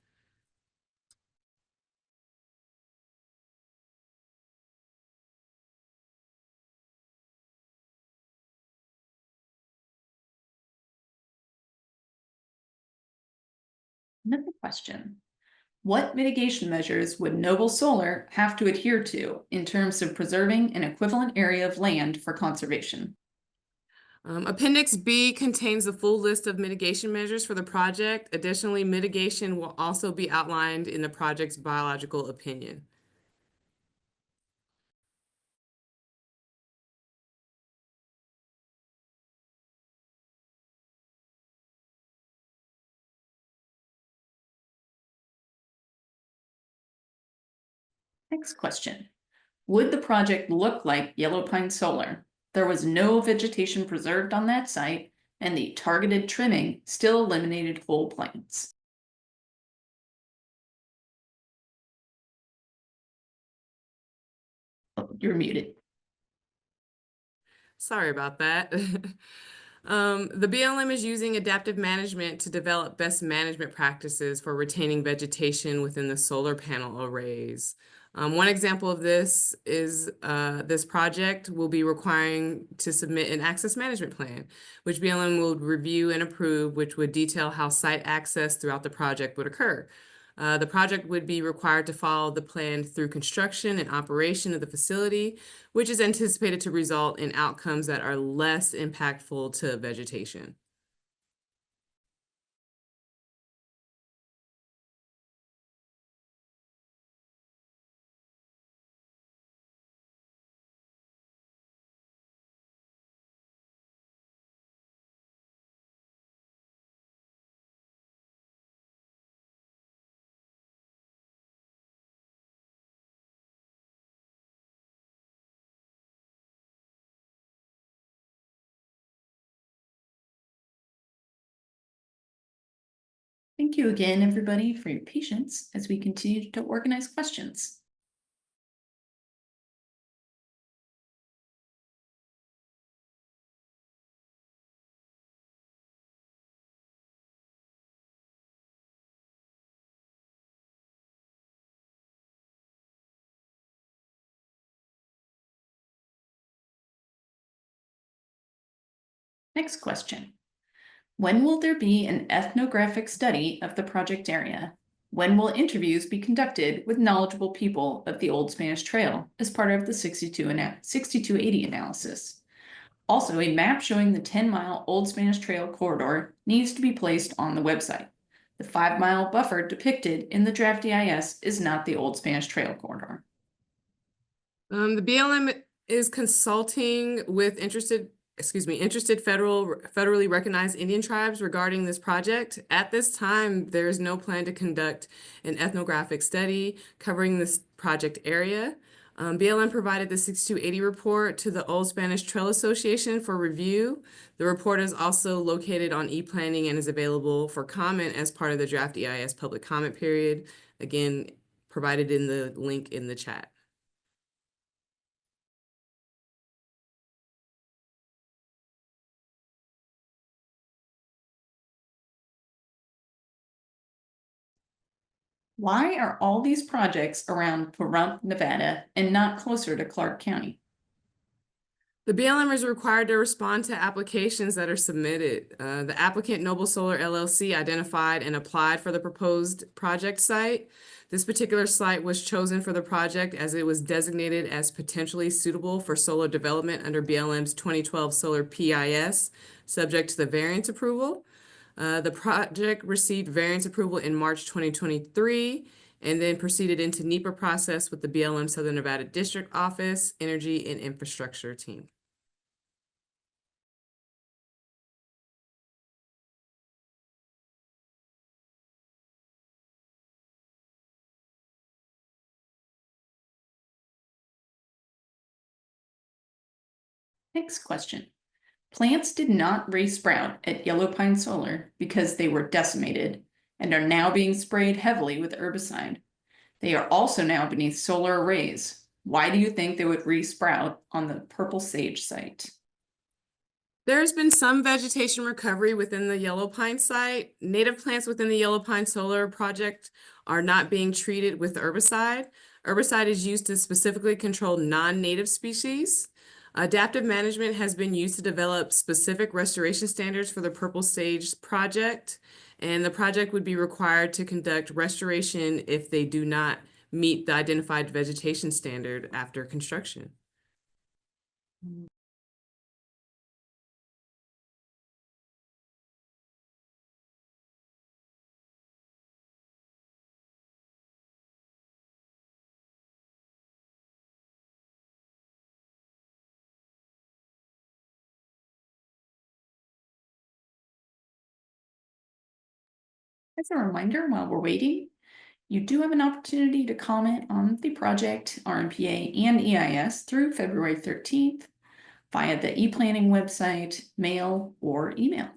Another question. What mitigation measures would Noble Solar have to adhere to in terms of preserving an equivalent area of land for conservation? Appendix B contains the full list of mitigation measures for the project. Additionally, mitigation will also be outlined in the project's biological opinion. Next question. Would the project look like Yellow Pine Solar? There was no vegetation preserved on that site, and the targeted trimming still eliminated whole plants. Oh, you're muted. Sorry about that. The BLM is using adaptive management to develop best management practices for retaining vegetation within the solar panel arrays. One example of this is this project will be requiring to submit an access management plan, which BLM will review and approve, which would detail how site access throughout the project would occur. The project would be required to follow the plan through construction and operation of the facility, which is anticipated to result in outcomes that are less impactful to vegetation. Thank you again, everybody, for your patience as we continue to organize questions. Next question. When will there be an ethnographic study of the project area? When will interviews be conducted with knowledgeable people of the Old Spanish Trail as part of the 6280 analysis? Also, a map showing the 10-mile Old Spanish Trail corridor needs to be placed on the website. The 5-mile buffer depicted in the draft EIS is not the Old Spanish Trail corridor. The BLM is consulting with interested federally recognized Indian tribes regarding this project. At this time, there is no plan to conduct an ethnographic study covering this project area. BLM provided the 6280 report to the Old Spanish Trail Association for review. The report is also located on ePlanning and is available for comment as part of the draft EIS public comment period. Again, provided in the link in the chat. Why are all these projects around Pahrump, Nevada, and not closer to Clark County? The BLM is required to respond to applications that are submitted. The applicant Noble Solar LLC identified and applied for the proposed project site. This particular site was chosen for the project as it was designated as potentially suitable for solar development under BLM's 2012 Solar PIS, subject to the variance approval. The project received variance approval in March 2023 and then proceeded into NEPA process with the BLM Southern Nevada District Office, Energy and Infrastructure team. Next question. Plants did not resprout at Yellow Pine Solar because they were decimated and are now being sprayed heavily with herbicide. They are also now beneath solar arrays. Why do you think they would resprout on the Purple Sage site? There has been some vegetation recovery within the Yellow Pine site. Native plants within the Yellow Pine Solar Project are not being treated with herbicide. Herbicide is used to specifically control non-native species. Adaptive management has been used to develop specific restoration standards for the Purple Sage project, and the project would be required to conduct restoration if they do not meet the identified vegetation standard after construction. As a reminder, while we're waiting, you do have an opportunity to comment on the project, RMPA, and EIS through February 13th via the ePlanning website, mail, or email.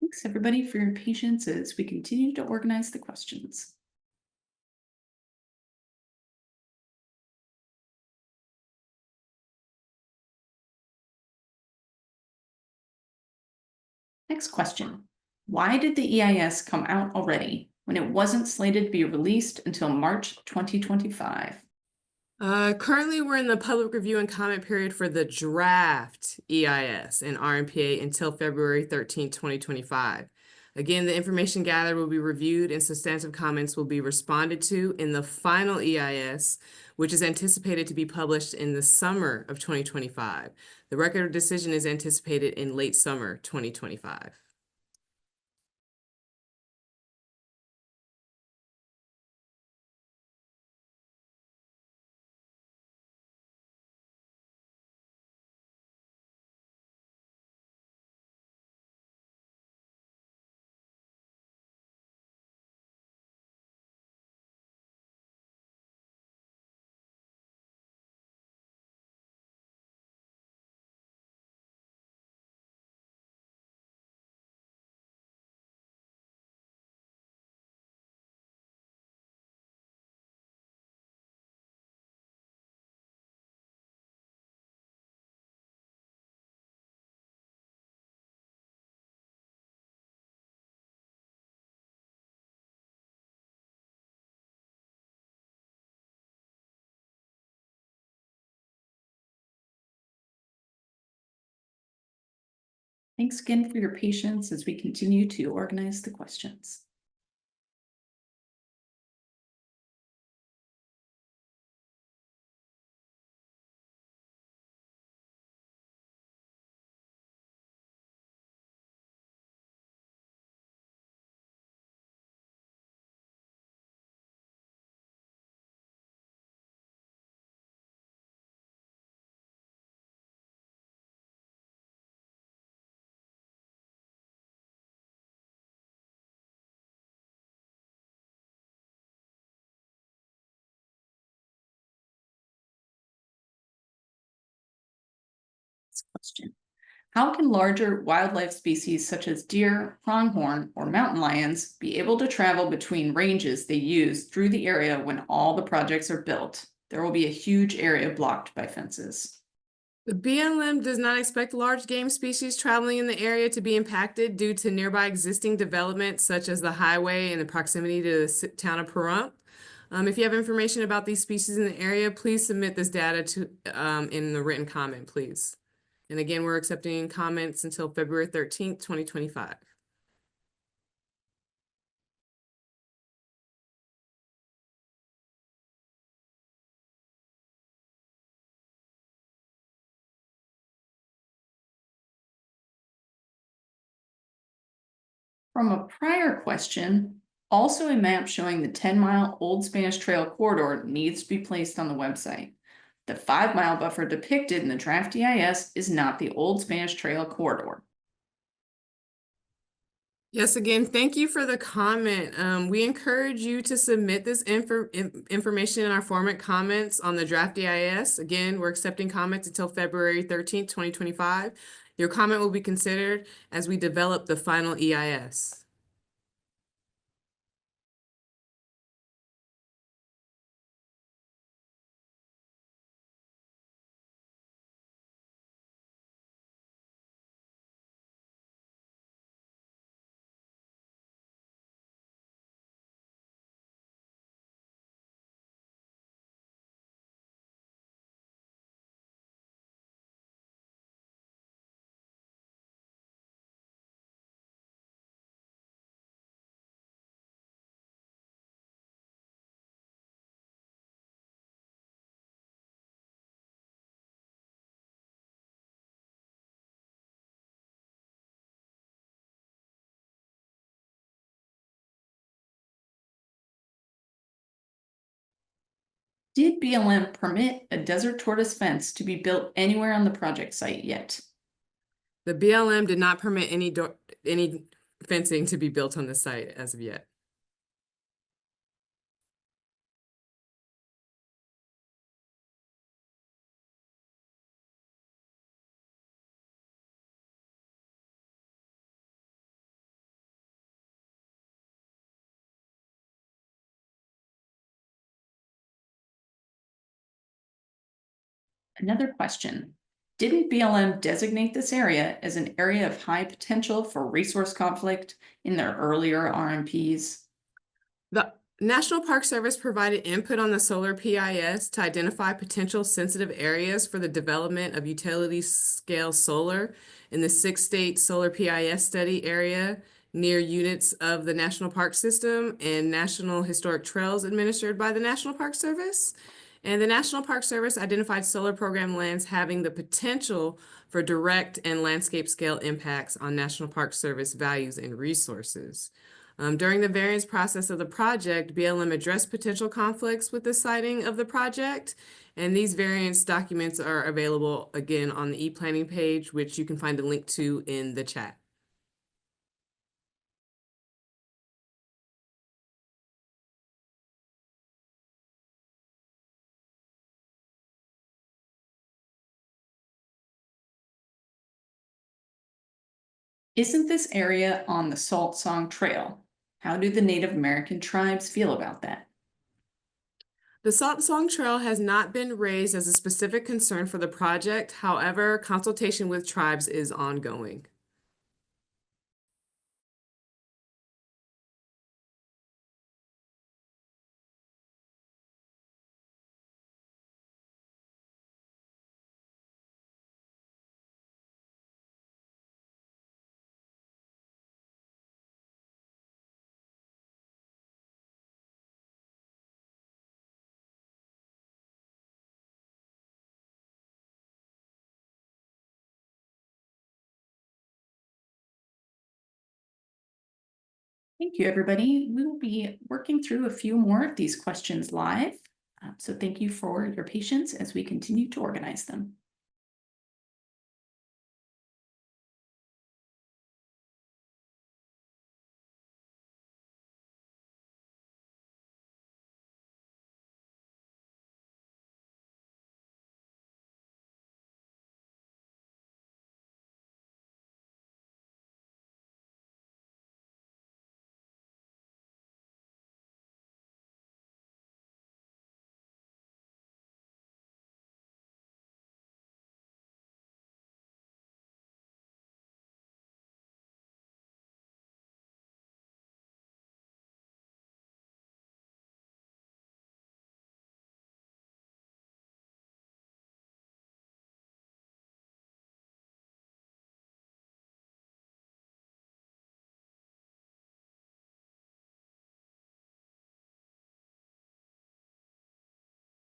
Thanks everybody for your patience as we continue to organize the questions. Next question. Why did the EIS come out already when it wasn't slated to be released until March 2025? Currently, we're in the public review and comment period for the draft EIS and RMPA until February 13, 2025. Again, the information gathered will be reviewed and substantive comments will be responded to in the final EIS, which is anticipated to be published in the summer of 2025. The record of decision is anticipated in late summer 2025. Thanks again for your patience as we continue to organize the questions. Question. How can larger wildlife species such as deer, pronghorn, or mountain lions be able to travel between ranges they use through the area when all the projects are built? There will be a huge area blocked by fences. The BLM does not expect large game species traveling in the area to be impacted due to nearby existing development such as the highway and the proximity to the town of Pahrump. If you have information about these species in the area, please submit this data to in the written comment, please. And again, we're accepting comments until February 13th, 2025. From a prior question, also a map showing the 10-mile Old Spanish Trail corridor needs to be placed on the website. The 5-mile buffer depicted in the draft EIS is not the Old Spanish Trail corridor. Yes, again, thank you for the comment. We encourage you to submit this information in our format comments on the draft EIS. Again, we're accepting comments until February 13th, 2025. Your comment will be considered as we develop the final EIS. Did BLM permit a desert tortoise fence to be built anywhere on the project site yet? The BLM did not permit any fencing to be built on the site as of yet. Another question. Didn't BLM designate this area as an area of high potential for resource conflict in their earlier RMPs? The National Park Service provided input on the solar PIS to identify potential sensitive areas for the development of utility scale solar in the 6-state solar PIS study area near units of the National Park System and National Historic Trails administered by the National Park Service. And the National Park Service identified solar program lands having the potential for direct and landscape scale impacts on National Park Service values and resources. During the variance process of the project, BLM addressed potential conflicts with the siting of the project, and these variance documents are available again on the e-planning page, which you can find a link to in the chat. Isn't this area on the Salt Song Trail? How do the Native American tribes feel about that? The Salt Song Trail has not been raised as a specific concern for the project. However, consultation with tribes is ongoing. Thank you, everybody. We will be working through a few more of these questions live. So thank you for your patience as we continue to organize them.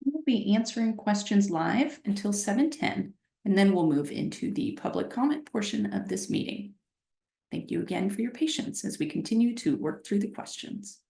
We'll be answering questions live until 7:10, and then we'll move into the public comment portion of this meeting. Thank you again for your patience as we continue to work through the questions.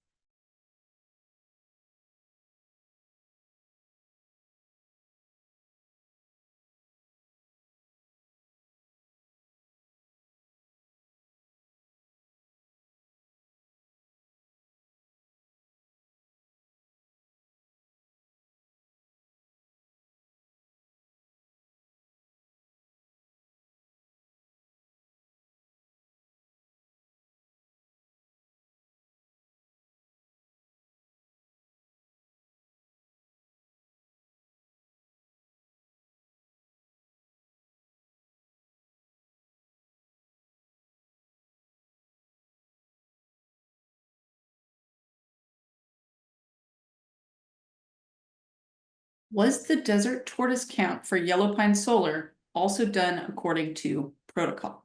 Was the desert tortoise count for yellow pine solar also done according to protocol?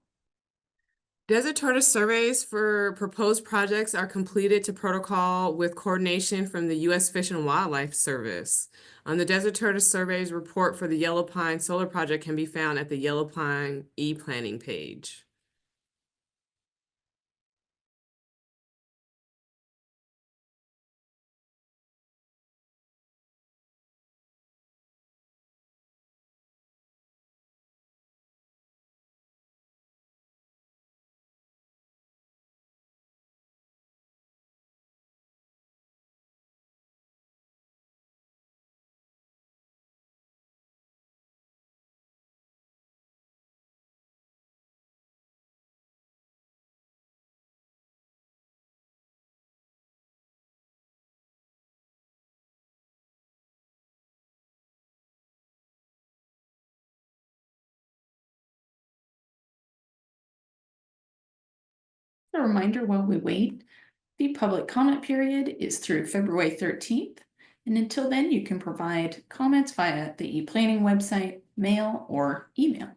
Desert tortoise surveys for proposed projects are completed to protocol with coordination from the U.S. Fish and Wildlife Service. The Desert Tortoise Surveys report for the Yellow Pine Solar Project can be found at the Yellow Pine e-planning page. A reminder while we wait, the public comment period is through February 13th. And until then, you can provide comments via the e-planning website, mail, or email.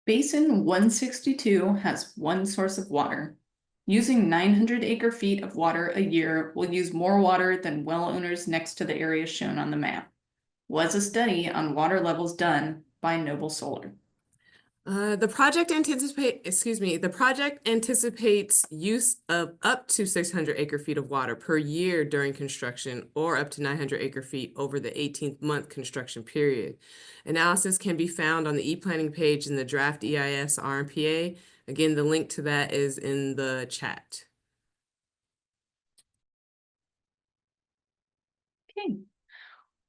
Basin 162 has one source of water. Using 900 acre-feet of water a year will use more water than well owners next to the areas shown on the map. was a study on water levels done by Noble Solar? The project anticipates use of up to 600 acre-feet of water per year during construction or up to 900 acre-feet over the 18th month construction period. Analysis can be found on the e-planning page in the draft EIS RMPA. Again, the link to that is in the chat. Okay.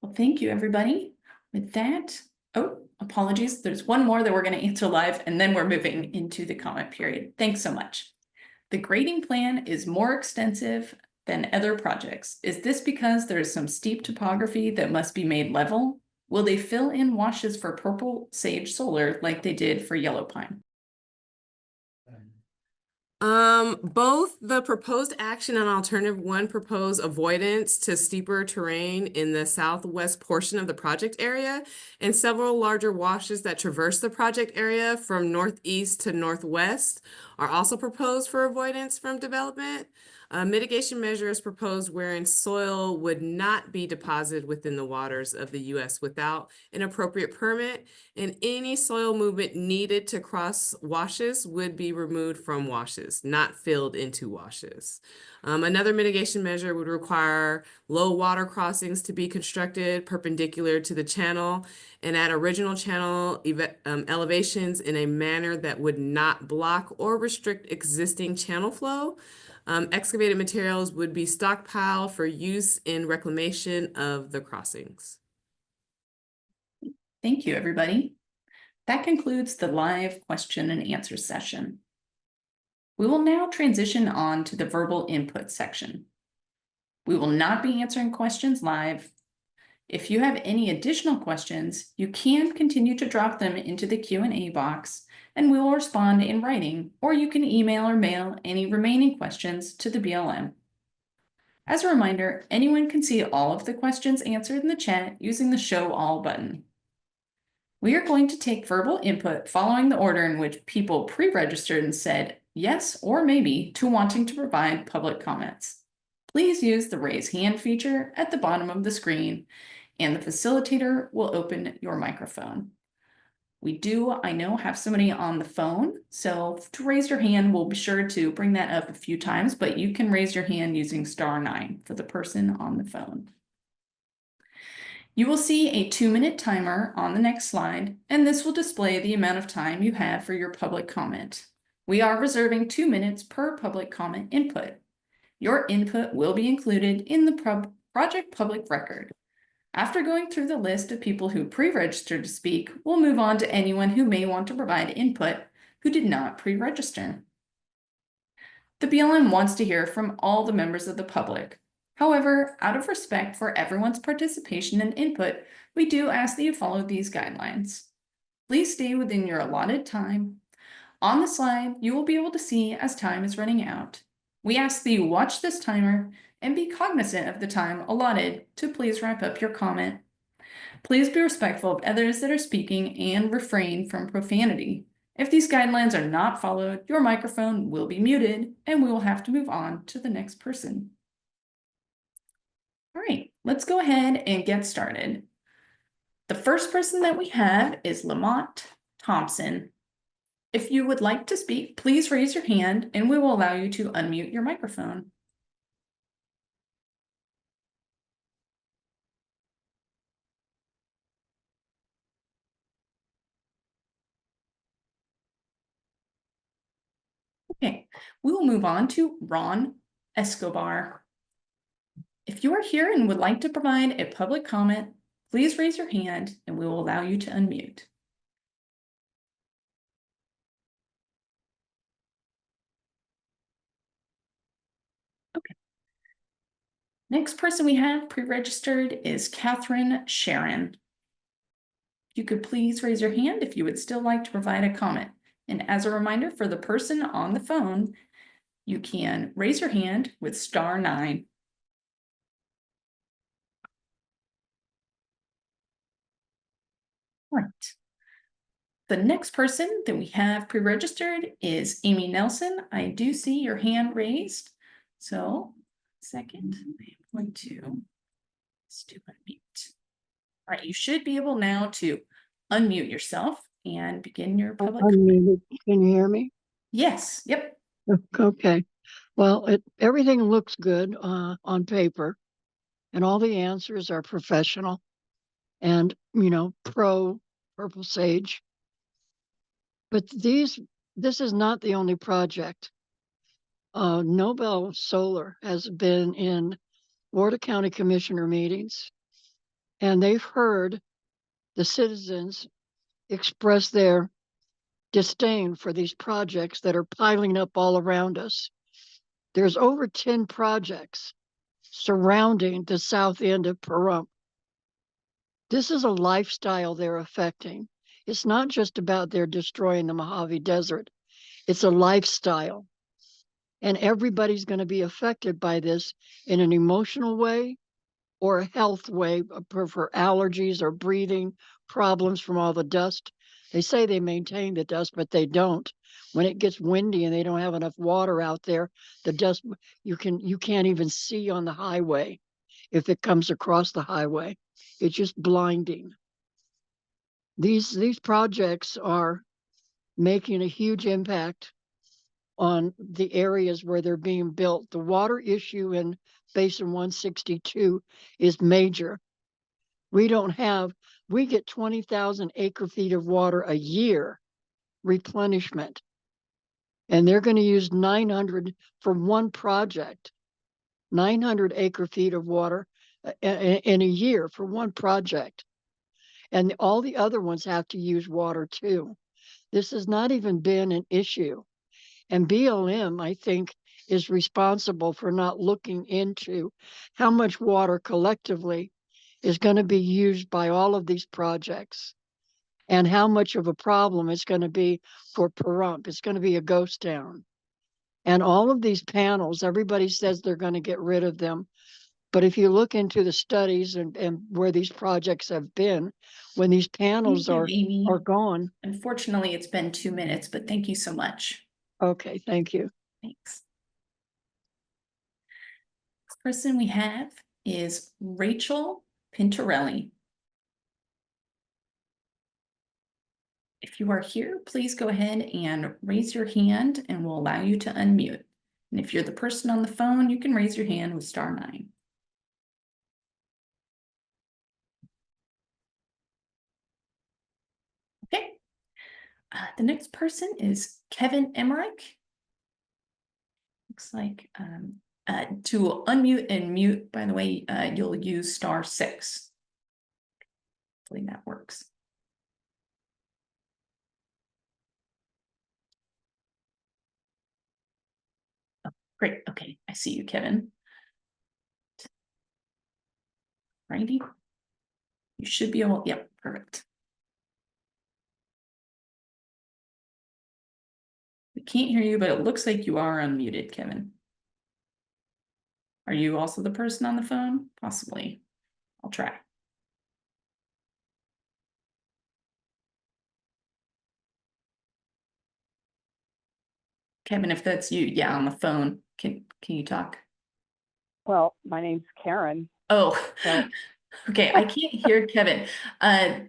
Well, thank you, everybody. With that, oh, apologies. There's one more that we're going to answer live, and then we're moving into the comment period. Thanks so much. The grading plan is more extensive than other projects. Is this because there is some steep topography that must be made level? Will they fill in washes for purple sage solar like they did for yellow pine? Both the proposed action and alternative one propose avoidance to steeper terrain in the southwest portion of the project area and several larger washes that traverse the project area from northeast to northwest are also proposed for avoidance from development. Mitigation measures proposed wherein soil would not be deposited within the waters of the U.S. without an appropriate permit, and any soil movement needed to cross washes would be removed from washes, not filled into washes. Another mitigation measure would require low water crossings to be constructed perpendicular to the channel and at original channel elevations in a manner that would not block or restrict existing channel flow. Excavated materials would be stockpiled for use in reclamation of the crossings. Thank you, everybody. That concludes the live question and answer session. We will now transition on to the verbal input section. We will not be answering questions live. If you have any additional questions, you can continue to drop them into the Q&A box and we will respond in writing, or you can email or mail any remaining questions to the BLM. As a reminder, anyone can see all of the questions answered in the chat using the Show All button. We are going to take verbal input following the order in which people pre-registered and said yes or maybe to wanting to provide public comments. Please use the raise hand feature at the bottom of the screen and the facilitator will open your microphone. We do, I know, have somebody on the phone, so to raise your hand, we'll be sure to bring that up a few times, but you can raise your hand using *9 for the person on the phone. You will see a 2-minute timer on the next slide, and this will display the amount of time you have for your public comment. We are reserving 2 minutes per public comment input. Your input will be included in the project public record. After going through the list of people who pre-registered to speak, we'll move on to anyone who may want to provide input who did not pre-register. The BLM wants to hear from all the members of the public. However, out of respect for everyone's participation and input, we do ask that you follow these guidelines. Please stay within your allotted time. On the slide, you will be able to see as time is running out. We ask that you watch this timer and be cognizant of the time allotted to please wrap up your comment. Please be respectful of others that are speaking and refrain from profanity. If these guidelines are not followed, your microphone will be muted and we will have to move on to the next person. All right, let's go ahead and get started. The first person that we have is Lamont Thompson. If you would like to speak, please raise your hand and we will allow you to unmute your microphone. Okay, we will move on to Ron Escobar. If you are here and would like to provide a public comment, please raise your hand and we will allow you to unmute. Okay. Next person we have pre-registered is Catherine Sharon. If you could please raise your hand if you would still like to provide a comment. And as a reminder for the person on the phone, you can raise your hand with *9. Right. The next person that we have pre-registered is Amy Nelson. I do see your hand raised. So, second, I'm going to do unmute. All right, you should be able now to unmute yourself and begin your public. Unmuted. Can you hear me? Yes, yep. Okay. Well, everything looks good on paper, and all the answers are professional and, pro Purple Sage. But this is not the only project. Nobel Solar has been in Florida County Commissioner meetings, and they've heard the citizens express their disdain for these projects that are piling up all around us. There's over 10 projects surrounding the south end of Pahrump. This is a lifestyle they're affecting. It's not just about they're destroying the Mojave Desert. It's a lifestyle. And everybody's going to be affected by this in an emotional way or a health way for allergies or breathing problems from all the dust. They say they maintain the dust, but they don't. When it gets windy and they don't have enough water out there, the dust you can't even see on the highway if it comes across the highway. It's just blinding. These projects are making a huge impact on the areas where they're being built. The water issue in Basin 162 is major. We get 20,000 acre feet of water a year replenishment. And they're going to use 900 for one project, 900 acre feet of water in a year for one project. And all the other ones have to use water too. This has not even been an issue. And BLM, I think, is responsible for not looking into how much water collectively is going to be used by all of these projects and how much of a problem it's going to be for Pahrump. It's going to be a ghost town. And all of these panels, everybody says they're going to get rid of them. But if you look into the studies and where these projects have been, when these panels Thank you, Amy. are gone. Unfortunately, it's been 2 minutes, but thank you so much. Okay, thank you. Thanks. Next person we have is Rachel Pintorelli. If you are here, please go ahead and raise your hand and we'll allow you to unmute. And if you're the person on the phone, you can raise your hand with *9. Okay. The next person is Kevin Emmerich. Looks like to unmute and mute, by the way, you'll use *6. Hopefully that works. Oh, great. Okay, I see you, Kevin. Righty. You should be able, yep, perfect. We can't hear you, but it looks like you are unmuted, Kevin. Are you also the person on the phone? Possibly. I'll try. Kevin, if that's you, yeah, on the phone, can you talk? Well, my name's Karen. Oh, So okay, I can't hear Kevin.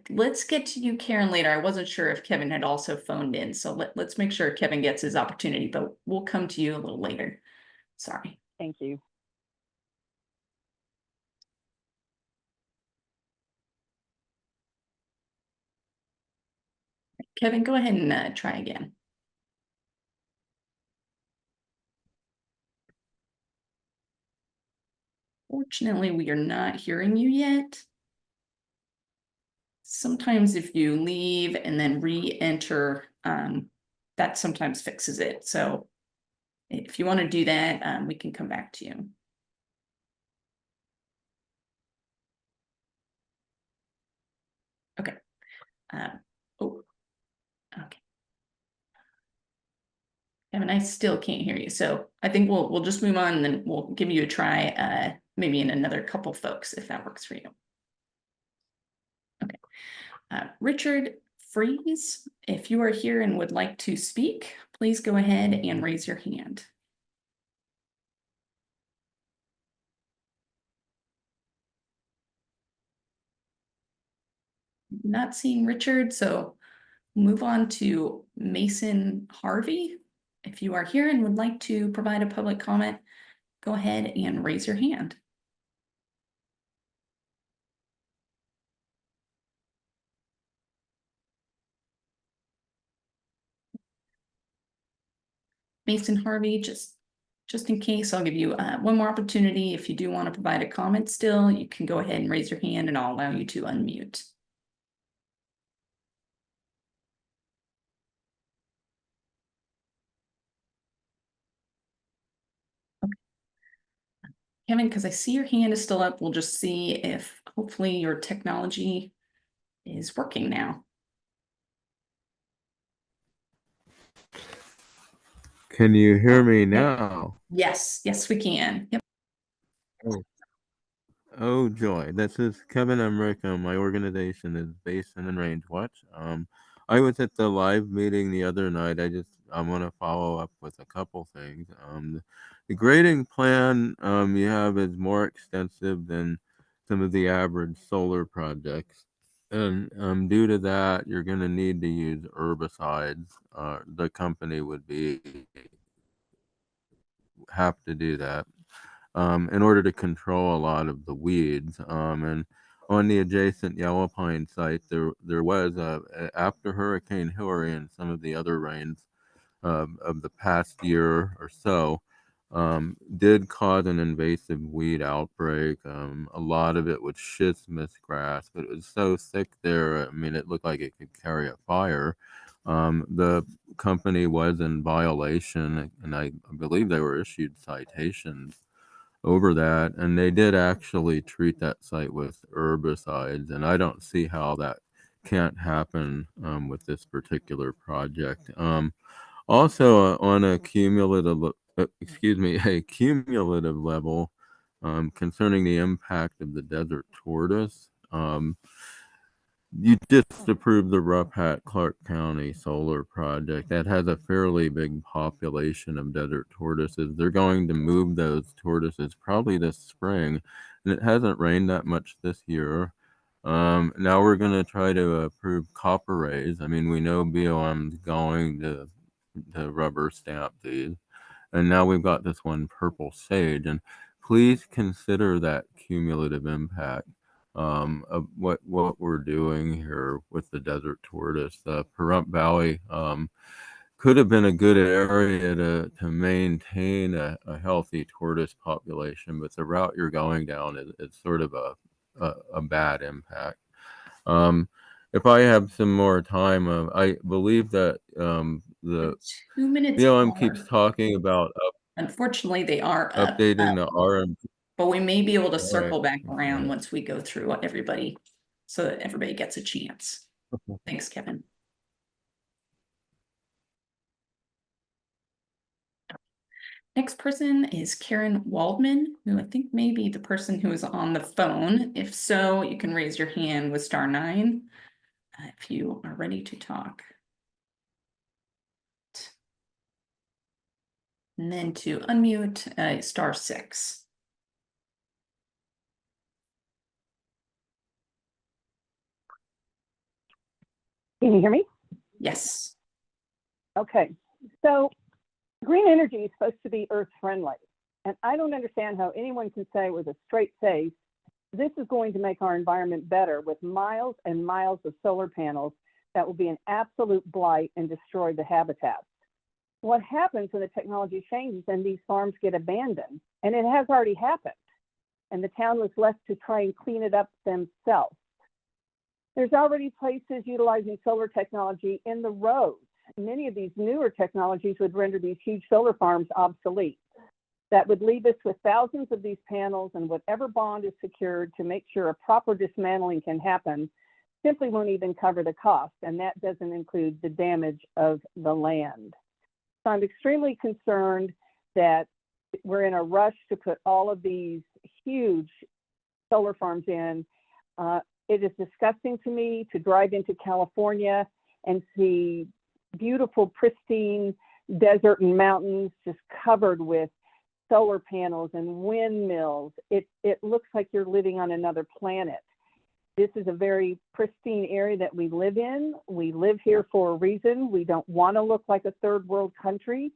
Let's get to you, Karen, later. I wasn't sure if Kevin had also phoned in, so let's make sure Kevin gets his opportunity, but we'll come to you a little later. Sorry. thank you. Kevin, go ahead and try again. Fortunately, we are not hearing you yet. Sometimes if you leave and then re-enter, that sometimes fixes it. So if you want to do that, we can come back to you. Okay. Oh, okay. Kevin, I still can't hear you. So I think we'll just move on and then we'll give you a try, maybe in another couple folks, if that works for you. Okay. Richard Fries, if you are here and would like to speak, please go ahead and raise your hand. Not seeing Richard, so move on to Mason Harvey. If you are here and would like to provide a public comment, go ahead and raise your hand. Mason Harvey, just in case, I'll give you one more opportunity. If you do want to provide a comment still, you can go ahead and raise your hand and I'll allow you to unmute. Kevin, because I see your hand is still up, we'll just see if hopefully your technology is working now. Can you hear me now? Yes, we can. Yep. Oh joy. This is Kevin Emmerich. My organization is Basin and Range Watch. I was at the live meeting the other night. I want to follow up with a couple things. The grading plan you have is more extensive than some of the average solar projects. And due to that, you're going to need to use herbicides. The company would have to do that. In order to control a lot of the weeds. And on the adjacent Yellow Pine site, there was after Hurricane Hilary and some of the other rains of the past year or so, did cause an invasive weed outbreak. A lot of it was schismus grass, but it was so thick there, I mean, it looked like it could carry a fire. The company was in violation, and I believe they were issued citations over that, and they did actually treat that site with herbicides, and I don't see how that can't happen with this particular project. Also, on a cumulative, a cumulative level, concerning the impact of the desert tortoise. You just approved the Rough Hat Clark County solar project. That has a fairly big population of desert tortoises. They're going to move those tortoises probably this spring, and it hasn't rained that much this year. Now we're going to try to approve copper rays. I mean, we know BOM's going to rubber stamp these. And now we've got this one purple sage. And please consider that cumulative impact of what we're doing here with the desert tortoise. The Pahrump Valley could have been a good area to maintain a healthy tortoise population, but the route you're going down is sort of a bad impact. If I have some more time, I believe that the 2 minutes. BLM keeps talking about Unfortunately, they are up, updating the RM. but we may be able to All circle right. back around once we go through everybody so that everybody gets a chance. Thanks, Kevin. Next person is Karen Waldman, who I think may be the person who is on the phone. If so, you can raise your hand with *9 if you are ready to talk. And then to unmute, *6. Can you hear me? Yes. Okay, so green energy is supposed to be earth friendly. And I don't understand how anyone can say with a straight face, this is going to make our environment better with miles and miles of solar panels that will be an absolute blight and destroy the habitats. What happens when the technology changes and these farms get abandoned? And it has already happened. And the town was left to try and clean it up themselves. There's already places utilizing solar technology in the roads. Many of these newer technologies would render these huge solar farms obsolete. That would leave us with thousands of these panels, and whatever bond is secured to make sure a proper dismantling can happen simply won't even cover the cost, and that doesn't include the damage of the land. So I'm extremely concerned that we're in a rush to put all of these huge solar farms in. It is disgusting to me to drive into California and see beautiful, pristine desert and mountains just covered with solar panels and windmills. It looks like you're living on another planet. This is a very pristine area that we live in. We live here for a reason. We don't want to look like a third world country.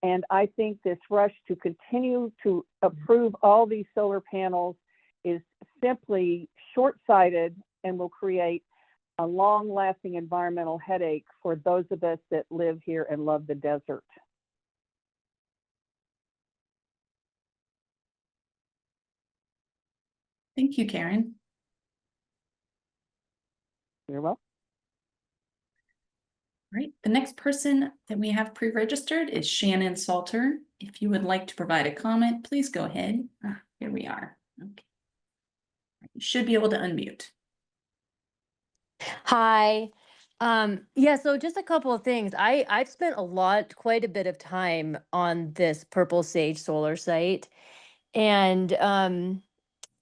And I think this rush to continue to approve all these solar panels is simply short-sighted and will create a long-lasting environmental headache for those of us that live here and love the desert. Thank you, Karen. You're welcome. All right, the next person that we have pre-registered is Shannon Salter. If you would like to provide a comment, please go ahead. Here we are. Okay. You should be able to unmute. Hi. Yeah, so just a couple of things. I've spent quite a bit of time on this Purple Sage solar site. And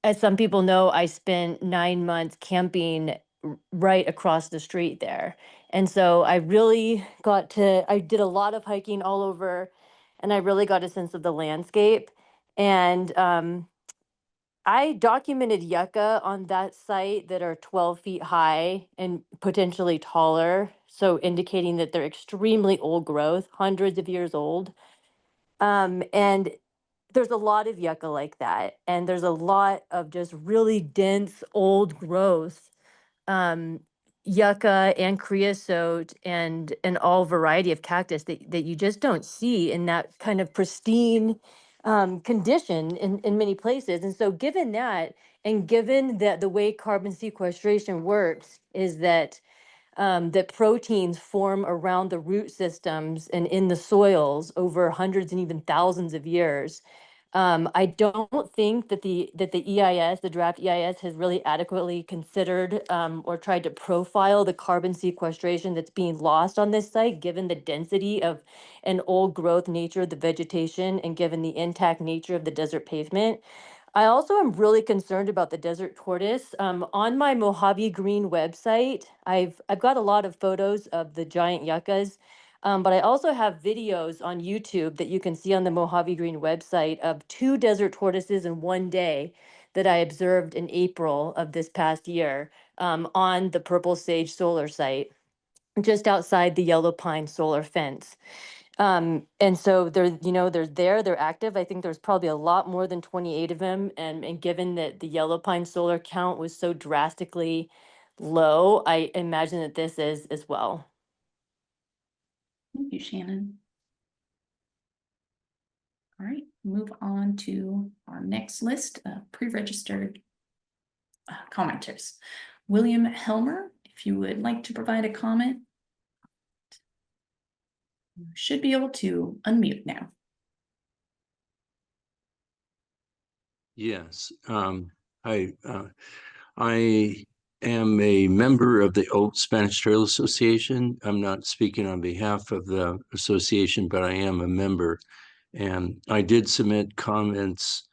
as some people know, I spent 9 months camping right across the street there. And so I did a lot of hiking all over, and I really got a sense of the landscape. And I documented yucca on that site that are 12 feet high and potentially taller, so indicating that they're extremely old growth, hundreds of years old. And there's a lot of yucca like that, and there's a lot of just really dense old growth, um, yucca and creosote and all variety of cactus that you just don't see in that kind of pristine condition in many places. And so given that, and given that the way carbon sequestration works is that proteins form around the root systems and in the soils over hundreds and even thousands of years. I don't think that the EIS, the draft EIS, has really adequately considered or tried to profile the carbon sequestration that's being lost on this site, given the density of an old growth nature of the vegetation and given the intact nature of the desert pavement. I also am really concerned about the desert tortoise. On my Mojave Green website, I've got a lot of photos of the giant yuccas, but I also have videos on YouTube that you can see on the Mojave Green website of 2 desert tortoises in one day that I observed in April of this past year on the Purple Sage solar site, just outside the Yellow Pine solar fence. And so they're active. I think there's probably a lot more than 28 of them. And given that the Yellow Pine solar count was so drastically low, I imagine that this is as well. Thank you, Shannon. All right, move on to our next list of pre-registered commenters. William Helmer, if you would like to provide a comment, you should be able to unmute now. Yes. I am a member of the Old Spanish Trail Association. I'm not speaking on behalf of the association, but I am a member. And I did submit comments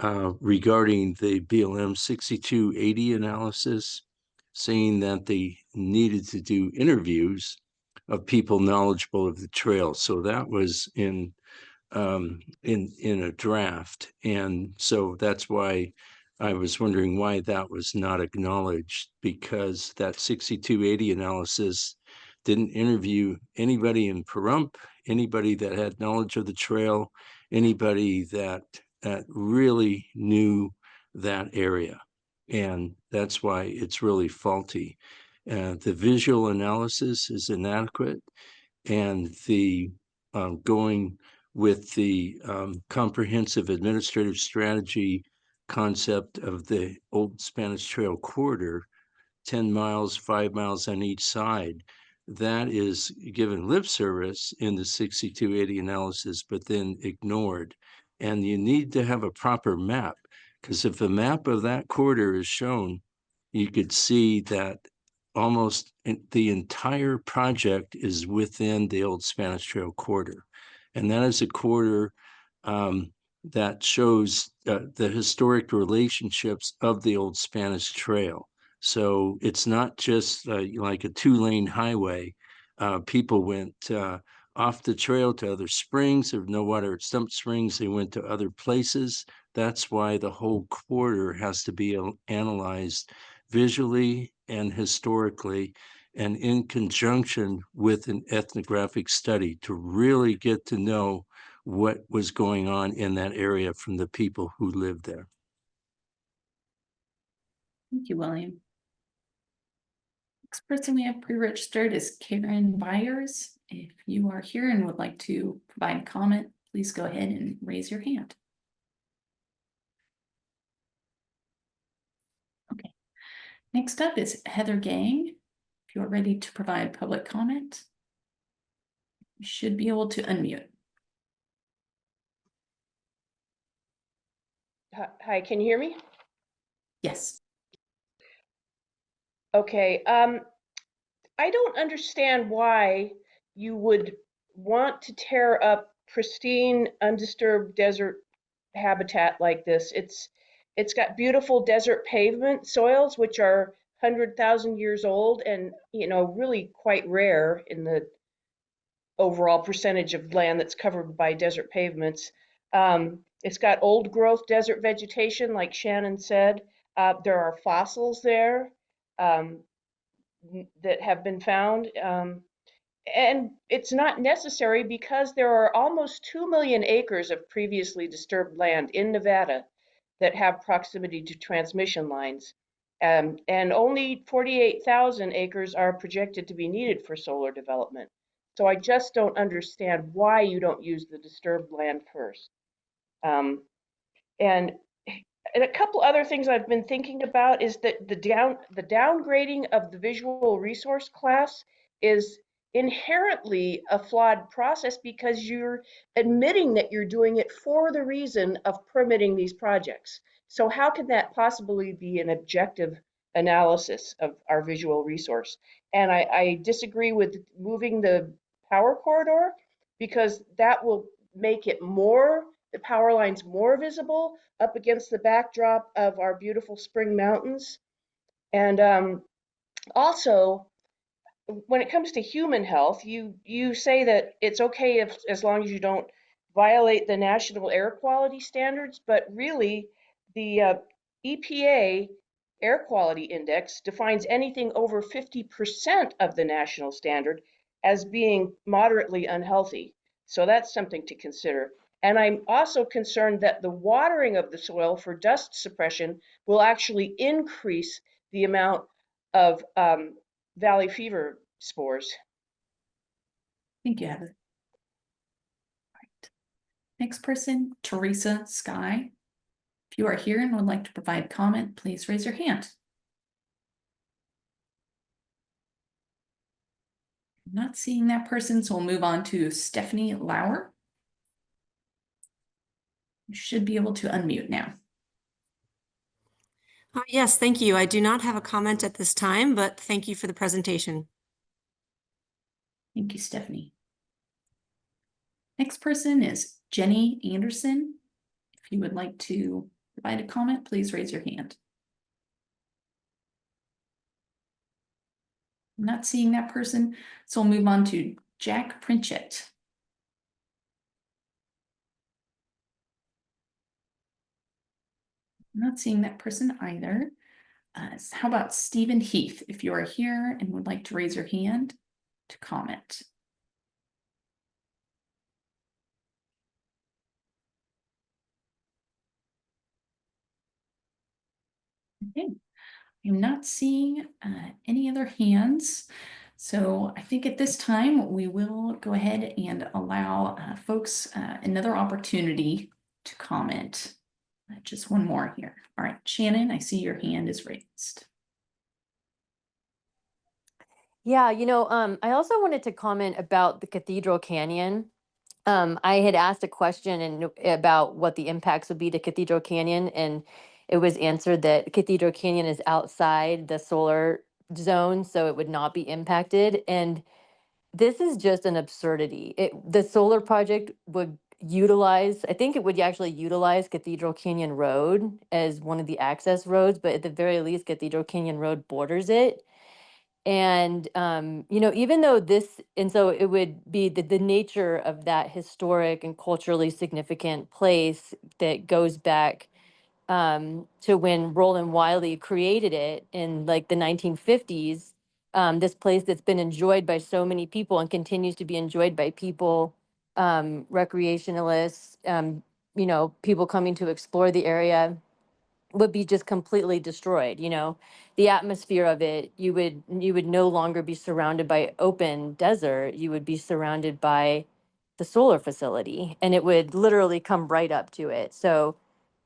regarding the BLM 6280 analysis, saying that they needed to do interviews of people knowledgeable of the trail. So that was in a draft. And so that's why I was wondering why that was not acknowledged, because that 6280 analysis didn't interview anybody in Pahrump, anybody that had knowledge of the trail, anybody that really knew that area. And that's why it's really faulty. The visual analysis is inadequate, and the going with the comprehensive administrative strategy concept of the Old Spanish Trail corridor, 10 miles, 5 miles on each side, that is given lip service in the 6280 analysis, but then ignored. And you need to have a proper map, because if a map of that corridor is shown, you could see that almost the entire project is within the Old Spanish Trail corridor. And that is a corridor that shows the historic relationships of the Old Spanish Trail. So it's not just like a 2-lane highway. People went off the trail to other springs. There's no water at Stump Springs. They went to other places. That's why the whole corridor has to be analyzed visually and historically, and in conjunction with an ethnographic study to really get to know what was going on in that area from the people who lived there. Thank you, William. Next person we have pre-registered is Karen Byers. If you are here and would like to provide comment, please go ahead and raise your hand. Okay. Next up is Heather Gang. If you are ready to provide public comment, you should be able to unmute. Hi, can you hear me? Yes. Okay, I don't understand why you would want to tear up pristine, undisturbed desert habitat like this. It's got beautiful desert pavement soils, which are 100,000 years old and, really quite rare in the overall percentage of land that's covered by desert pavements. It's got old growth desert vegetation, like Shannon said. There are fossils there um, that have been found. And it's not necessary because there are almost 2 million acres of previously disturbed land in Nevada that have proximity to transmission lines. And only 48,000 acres are projected to be needed for solar development. So I just don't understand why you don't use the disturbed land first. Um, and and a couple other things I've been thinking about is that the downgrading of the visual resource class is inherently a flawed process because you're admitting that you're doing it for the reason of permitting these projects. So how can that possibly be an objective analysis of our visual resource? And I disagree with moving the power corridor because that will make it more, the power lines more visible up against the backdrop of our beautiful spring mountains. And also, when it comes to human health, you say that it's okay if as long as you don't violate the national air quality standards, but really the EPA air quality index defines anything over 50% of the national standard as being moderately unhealthy. So that's something to consider. And I'm also concerned that the watering of the soil for dust suppression will actually increase the amount of valley fever spores. Thank you, Heather. All right. Next person, Teresa Sky. If you are here and would like to provide comment, please raise your hand. I'm not seeing that person, so we'll move on to Stephanie Lauer. You should be able to unmute now. Yes, thank you. I do not have a comment at this time, but thank you for the presentation. Thank you, Stephanie. Next person is Jenny Anderson. If you would like to provide a comment, please raise your hand. I'm not seeing that person, so we'll move on to Jack Princhett. I'm not seeing that person either. How about Stephen Heath? If you are here and would like to raise your hand to comment. Okay, I'm not seeing any other hands. So I think at this time we will go ahead and allow folks another opportunity to comment. Just one more here. All right, Shannon, I see your hand is raised. Yeah, I also wanted to comment about the Cathedral Canyon. I had asked a question about what the impacts would be to Cathedral Canyon, and it was answered that Cathedral Canyon is outside the solar zone, so it would not be impacted. And this is just an absurdity. The solar project would utilize, I think it would actually utilize Cathedral Canyon Road as one of the access roads, but at the very least, Cathedral Canyon Road borders it. And even though so it would be the nature of that historic and culturally significant place that goes back to when Roland Wiley created it in like the 1950s. This place that's been enjoyed by so many people and continues to be enjoyed by people, recreationalists, people coming to explore the area, would be just completely destroyed. The atmosphere of it, you would no longer be surrounded by open desert. You would be surrounded by the solar facility, and it would literally come right up to it. So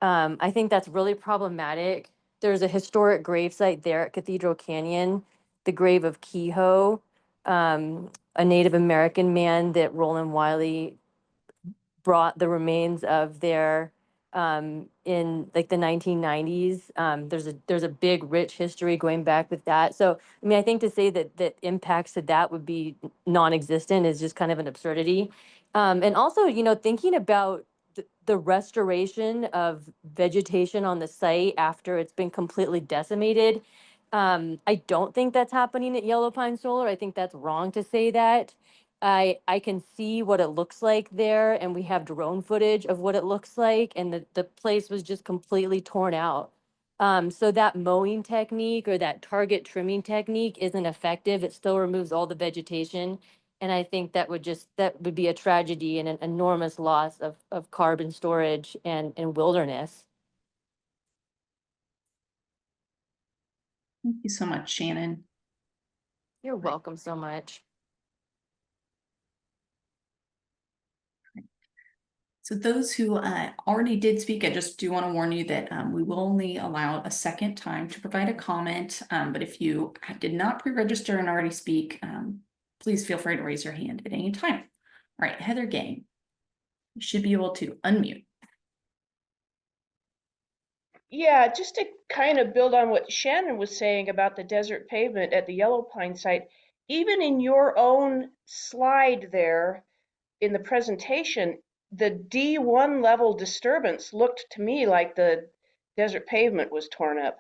I think that's really problematic. There's a historic gravesite there at Cathedral Canyon, the grave of Kehoe, a Native American man that Roland Wiley brought the remains of there in like the 1990s. There's a big rich history going back with that. So I mean, I think to say that impacts to that would be non-existent is just kind of an absurdity. And also, thinking about the restoration of vegetation on the site after it's been completely decimated. I don't think that's happening at Yellow Pine Solar. I think that's wrong to say that. I can see what it looks like there, and we have drone footage of what it looks like, and the place was just completely torn out. So that mowing technique or that target trimming technique isn't effective. It still removes all the vegetation. And I think that would be a tragedy and an enormous loss of carbon storage and wilderness. Thank you so much, Shannon. You're welcome so much. So those who already did speak, I just do want to warn you that we will only allow a second time to provide a comment. But if you did not pre-register and already speak, please feel free to raise your hand at any time. All right, Heather Gang, you should be able to unmute. Yeah, just to kind of build on what Shannon was saying about the desert pavement at the Yellow Pine site, even in your own slide there in the presentation, the D1 level disturbance looked to me like the desert pavement was torn up.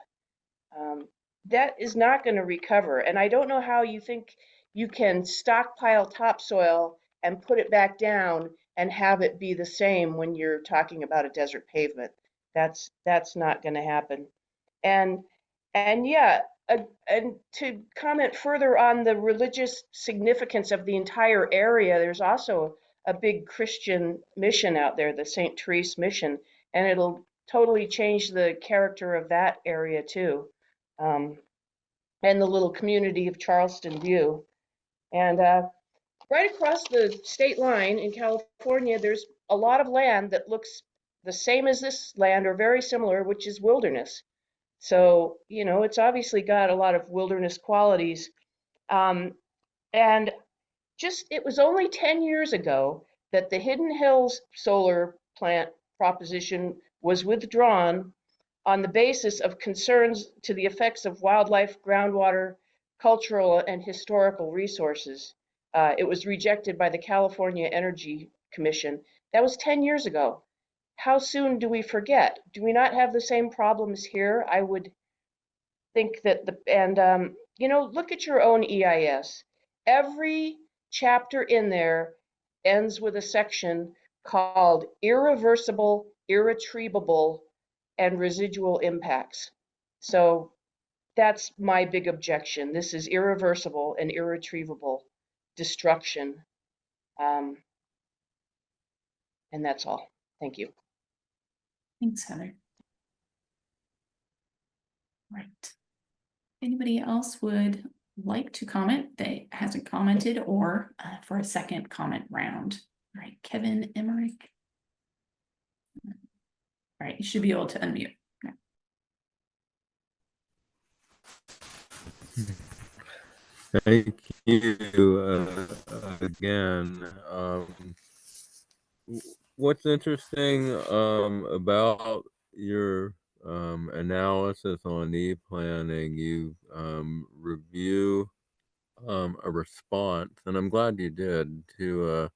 That is not going to recover. And I don't know how you think you can stockpile topsoil and put it back down and have it be the same when you're talking about a desert pavement. That's not going to happen. And yeah, and to comment further on the religious significance of the entire area, there's also a big Christian mission out there, the St. Therese mission, and it'll totally change the character of that area too, and the little community of Charleston View. And right across the state line in California, there's a lot of land that looks the same as this land or very similar, which is wilderness. So, it's obviously got a lot of wilderness qualities. And it was only 10 years ago that the Hidden Hills solar plant proposition was withdrawn on the basis of concerns to the effects of wildlife, groundwater, cultural, and historical resources. It was rejected by the California Energy Commission. That was 10 years ago. How soon do we forget? Do we not have the same problems here? I would think that look at your own EIS. Every chapter in there ends with a section called irreversible, irretrievable, and residual impacts. So that's my big objection. This is irreversible and irretrievable destruction. And that's all. Thank you. Thanks, Heather. Right. Anybody else would like to comment that hasn't commented or for a second comment round? All right, Kevin Emmerich. All right, you should be able to unmute. Thank you again. What's interesting about your analysis on e-planning, you review a response, and I'm glad you did, to a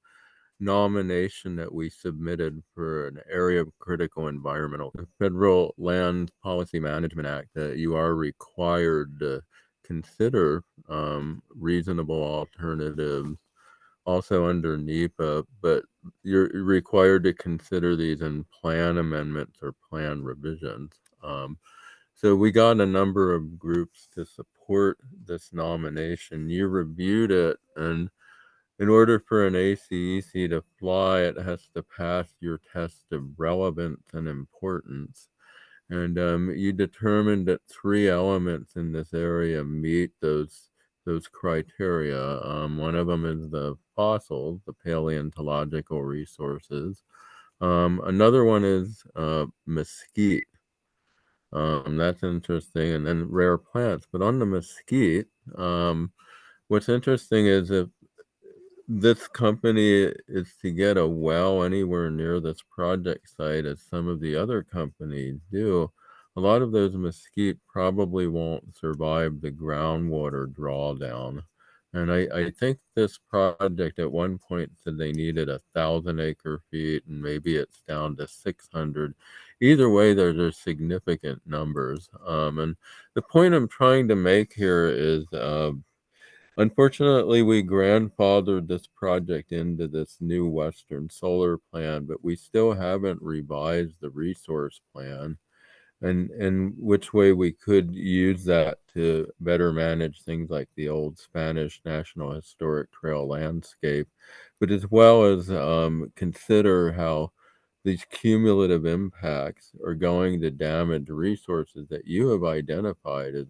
nomination that we submitted for an area of critical environmental, the Federal Land Policy Management Act, that you are required to consider reasonable alternatives also under NEPA, but you're required to consider these in plan amendments or plan revisions. So we got a number of groups to support this nomination. You reviewed it, and in order for an ACEC to fly, it has to pass your test of relevance and importance. And you determined that 3 elements in this area meet those criteria. One of them is the fossils, the paleontological resources. Another one is mesquite. That's interesting, and then rare plants. But on the mesquite, what's interesting is if this company is to get a well anywhere near this project site, as some of the other companies do, a lot of those mesquite probably won't survive the groundwater drawdown. And I think this project at one point said they needed 1,000 acre feet, and maybe it's down to 600. Either way, there's significant numbers. And the point I'm trying to make here is unfortunately, we grandfathered this project into this new Western Solar plan, but we still haven't revised the resource plan and which way we could use that to better manage things like the old Spanish National Historic Trail landscape, but as well as consider how these cumulative impacts are going to damage resources that you have identified as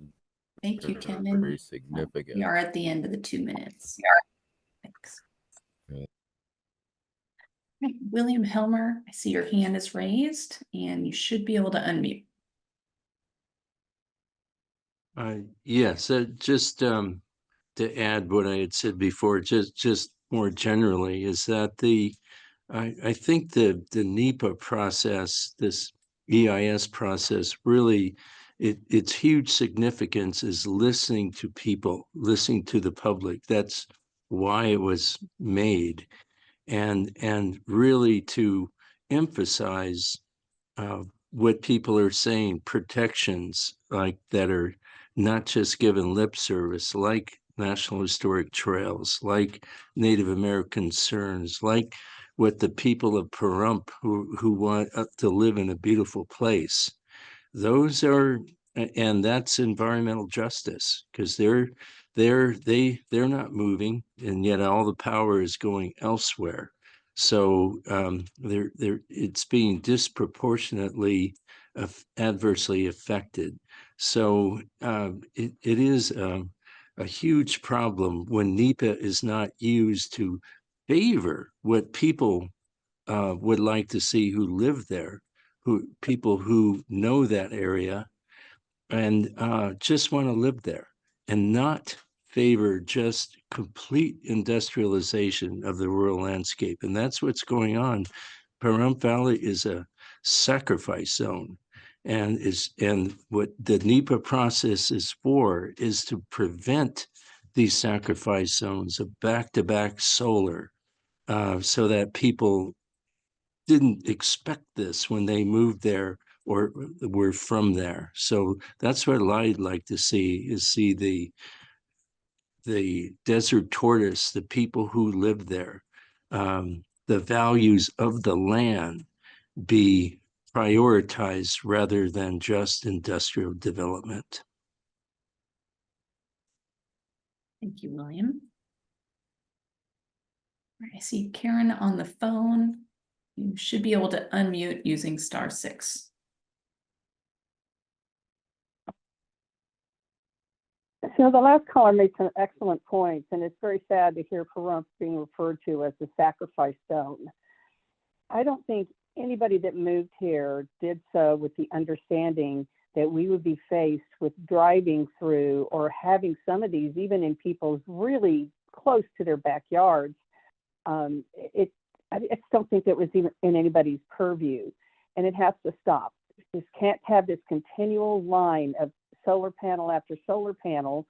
Thank you, Ken. very And significant. we are at the end of the 2 minutes. Thanks. Okay. Right, William Helmer, I see your hand is raised and you should be able to unmute. Yes, just to add what I had said before, just more generally, is that I think the NEPA process, this EIS process, really its huge significance is listening to people, listening to the public. That's why it was made, and really to emphasize what people are saying, protections like that are not just given lip service, like National Historic Trails, like Native American concerns, like what the people of Pahrump who want to live in a beautiful place. Those are, and that's environmental justice, because they're not moving, and yet all the power is going elsewhere. So it's being disproportionately adversely affected. So it is a huge problem when NEPA is not used to favor what people would like to see who live there, who people who know that area and just want to live there, and not favor just complete industrialization of the rural landscape. And that's what's going on. Pahrump Valley is a sacrifice zone. And what the NEPA process is for is to prevent these sacrifice zones of back-to-back solar, so that people didn't expect this when they moved there or were from there. So that's what I'd like to see, is see the desert tortoise, the people who live there, the values of the land be prioritized rather than just industrial development. Thank you, William. I see Karen on the phone. You should be able to unmute using *6. So the last caller made some excellent points, and it's very sad to hear Pahrump being referred to as the sacrifice zone. I don't think anybody that moved here did so with the understanding that we would be faced with driving through or having some of these even in people's really close to their backyards. I just don't think that was even in anybody's purview, and it has to stop. We just can't have this continual line of solar panel after solar panel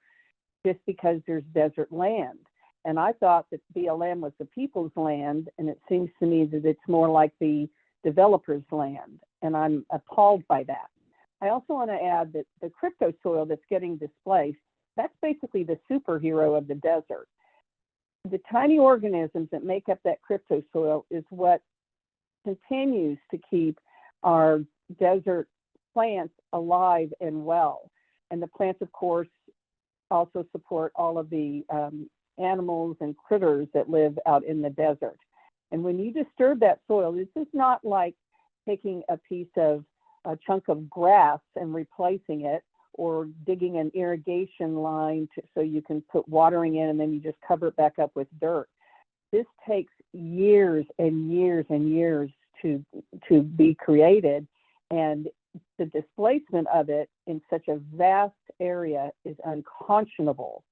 just because there's desert land. And I thought that BLM was the people's land, and it seems to me that it's more like the developer's land, and I'm appalled by that. I also want to add that the crypto soil that's getting displaced, that's basically the superhero of the desert. the tiny organisms that make up that cryptosoil is what continues to keep our desert plants alive and well. And the plants, of course, also support all of the animals and critters that live out in the desert. And when you disturb that soil, this is not like taking a chunk of grass and replacing it, or digging an irrigation line so you can put watering in and then you just cover it back up with dirt. This takes years and years and years to be created, and the displacement of it in such a vast area is unconscionable.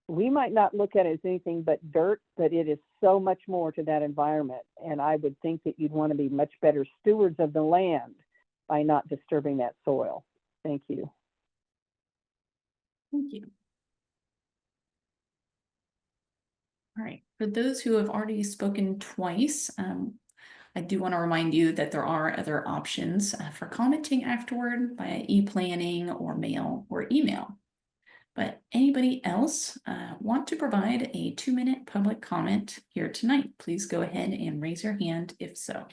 We might not look at it as anything but dirt, but it is so much more to that environment. And I would think that you'd want to be much better stewards of the land by not disturbing that soil. Thank you. Thank you. All right, for those who have already spoken twice, I do want to remind you that there are other options for commenting afterward via e-planning or mail or email. But anybody else want to provide a 2-minute public comment here tonight? Please go ahead and raise your hand if so.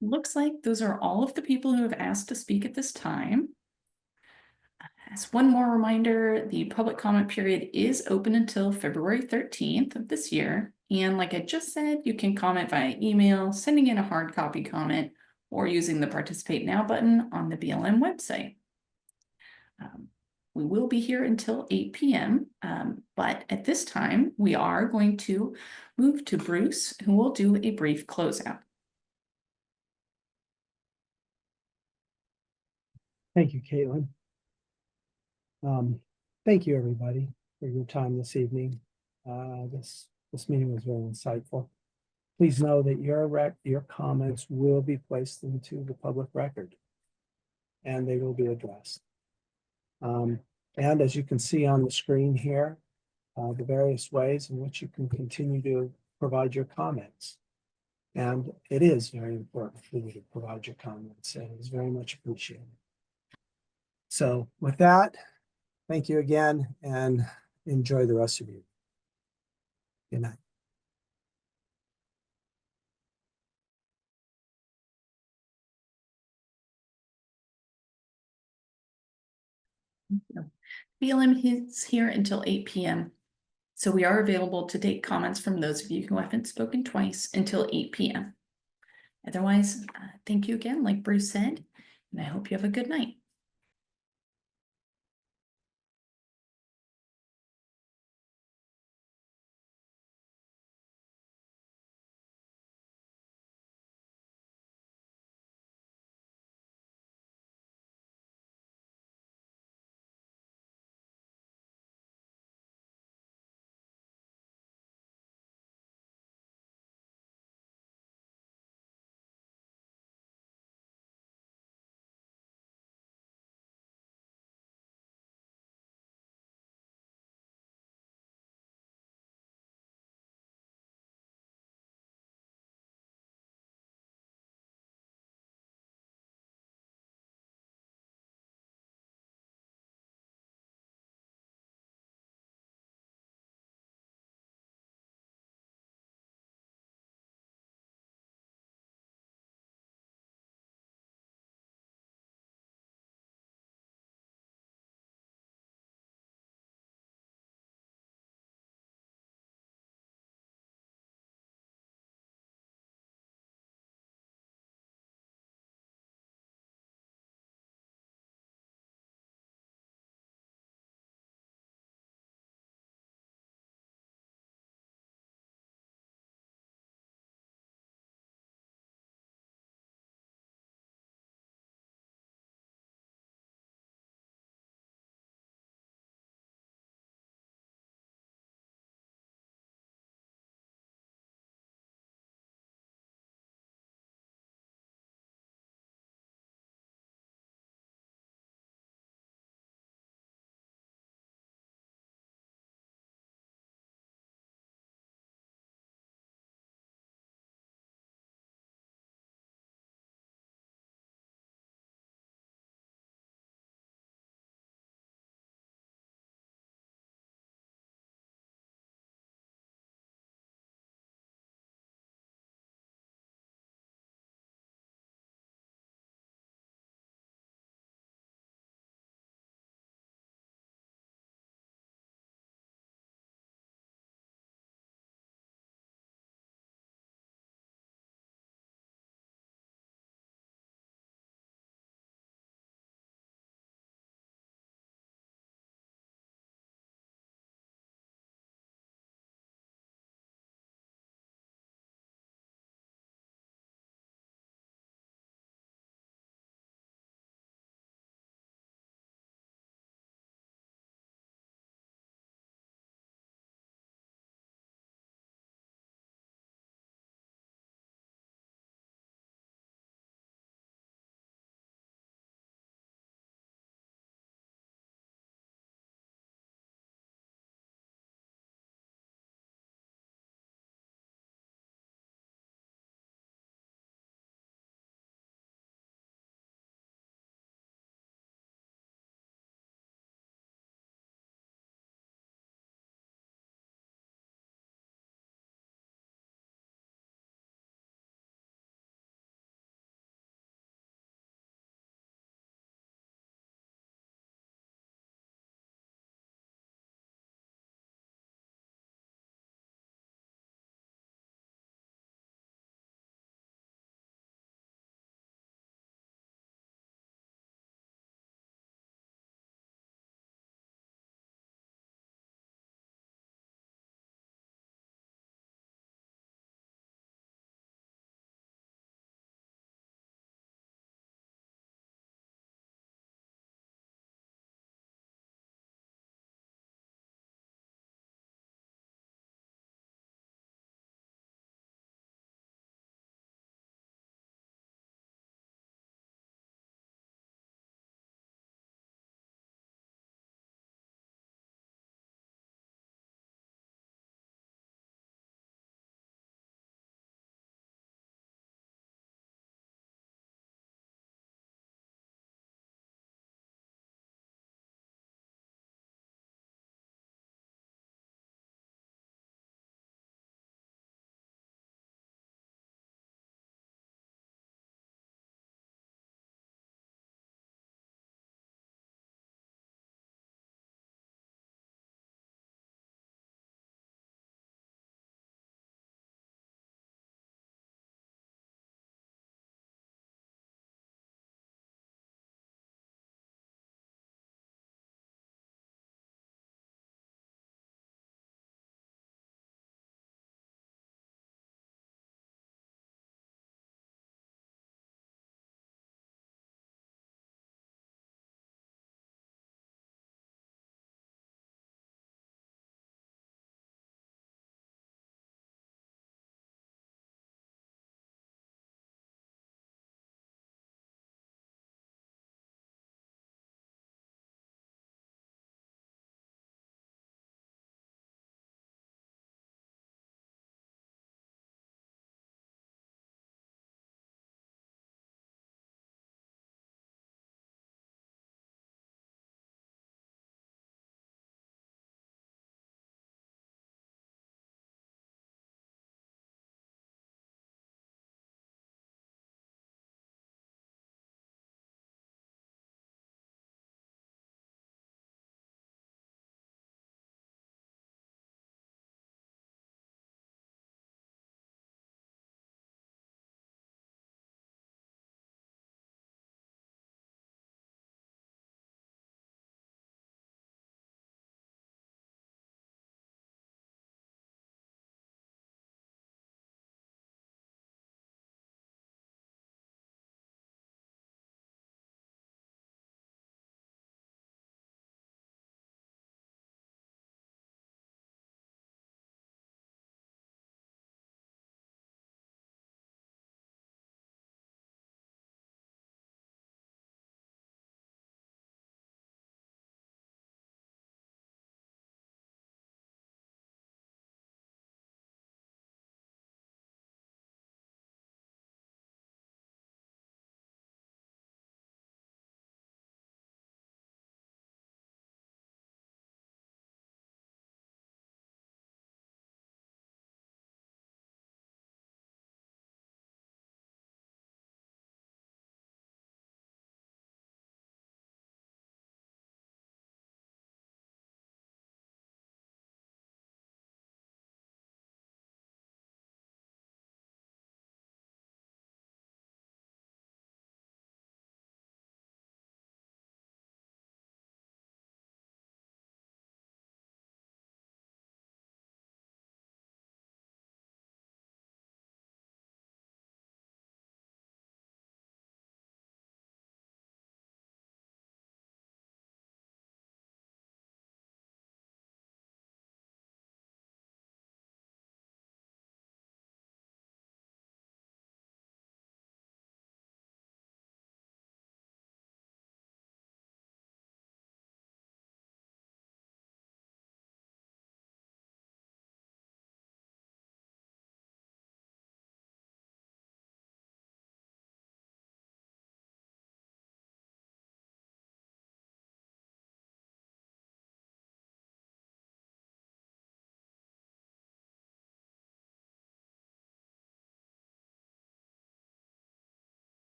Looks like those are all of the people who have asked to speak at this time. As one more reminder, the public comment period is open until February 13th of this year. And like I just said, you can comment via email, sending in a hard copy comment, or using the Participate Now button on the BLM website. We will be here until 8 p.m. But at this time, we are going to move to Bruce, who will do a brief closeout. Thank you, Caitlin. Thank you, everybody, for your time this evening. This meeting was very insightful. Please know that your comments will be placed into the public record, and they will be addressed. And as you can see on the screen here, the various ways in which you can continue to provide your comments. And it is very important for you to provide your comments, and it's very much appreciated. So with that, thank you again, and enjoy the rest of your. Good night. BLM is here until 8 p.m. So we are available to take comments from those of you who haven't spoken twice until 8 p.m. Otherwise, thank you again, like Bruce said, and I hope you have a good night.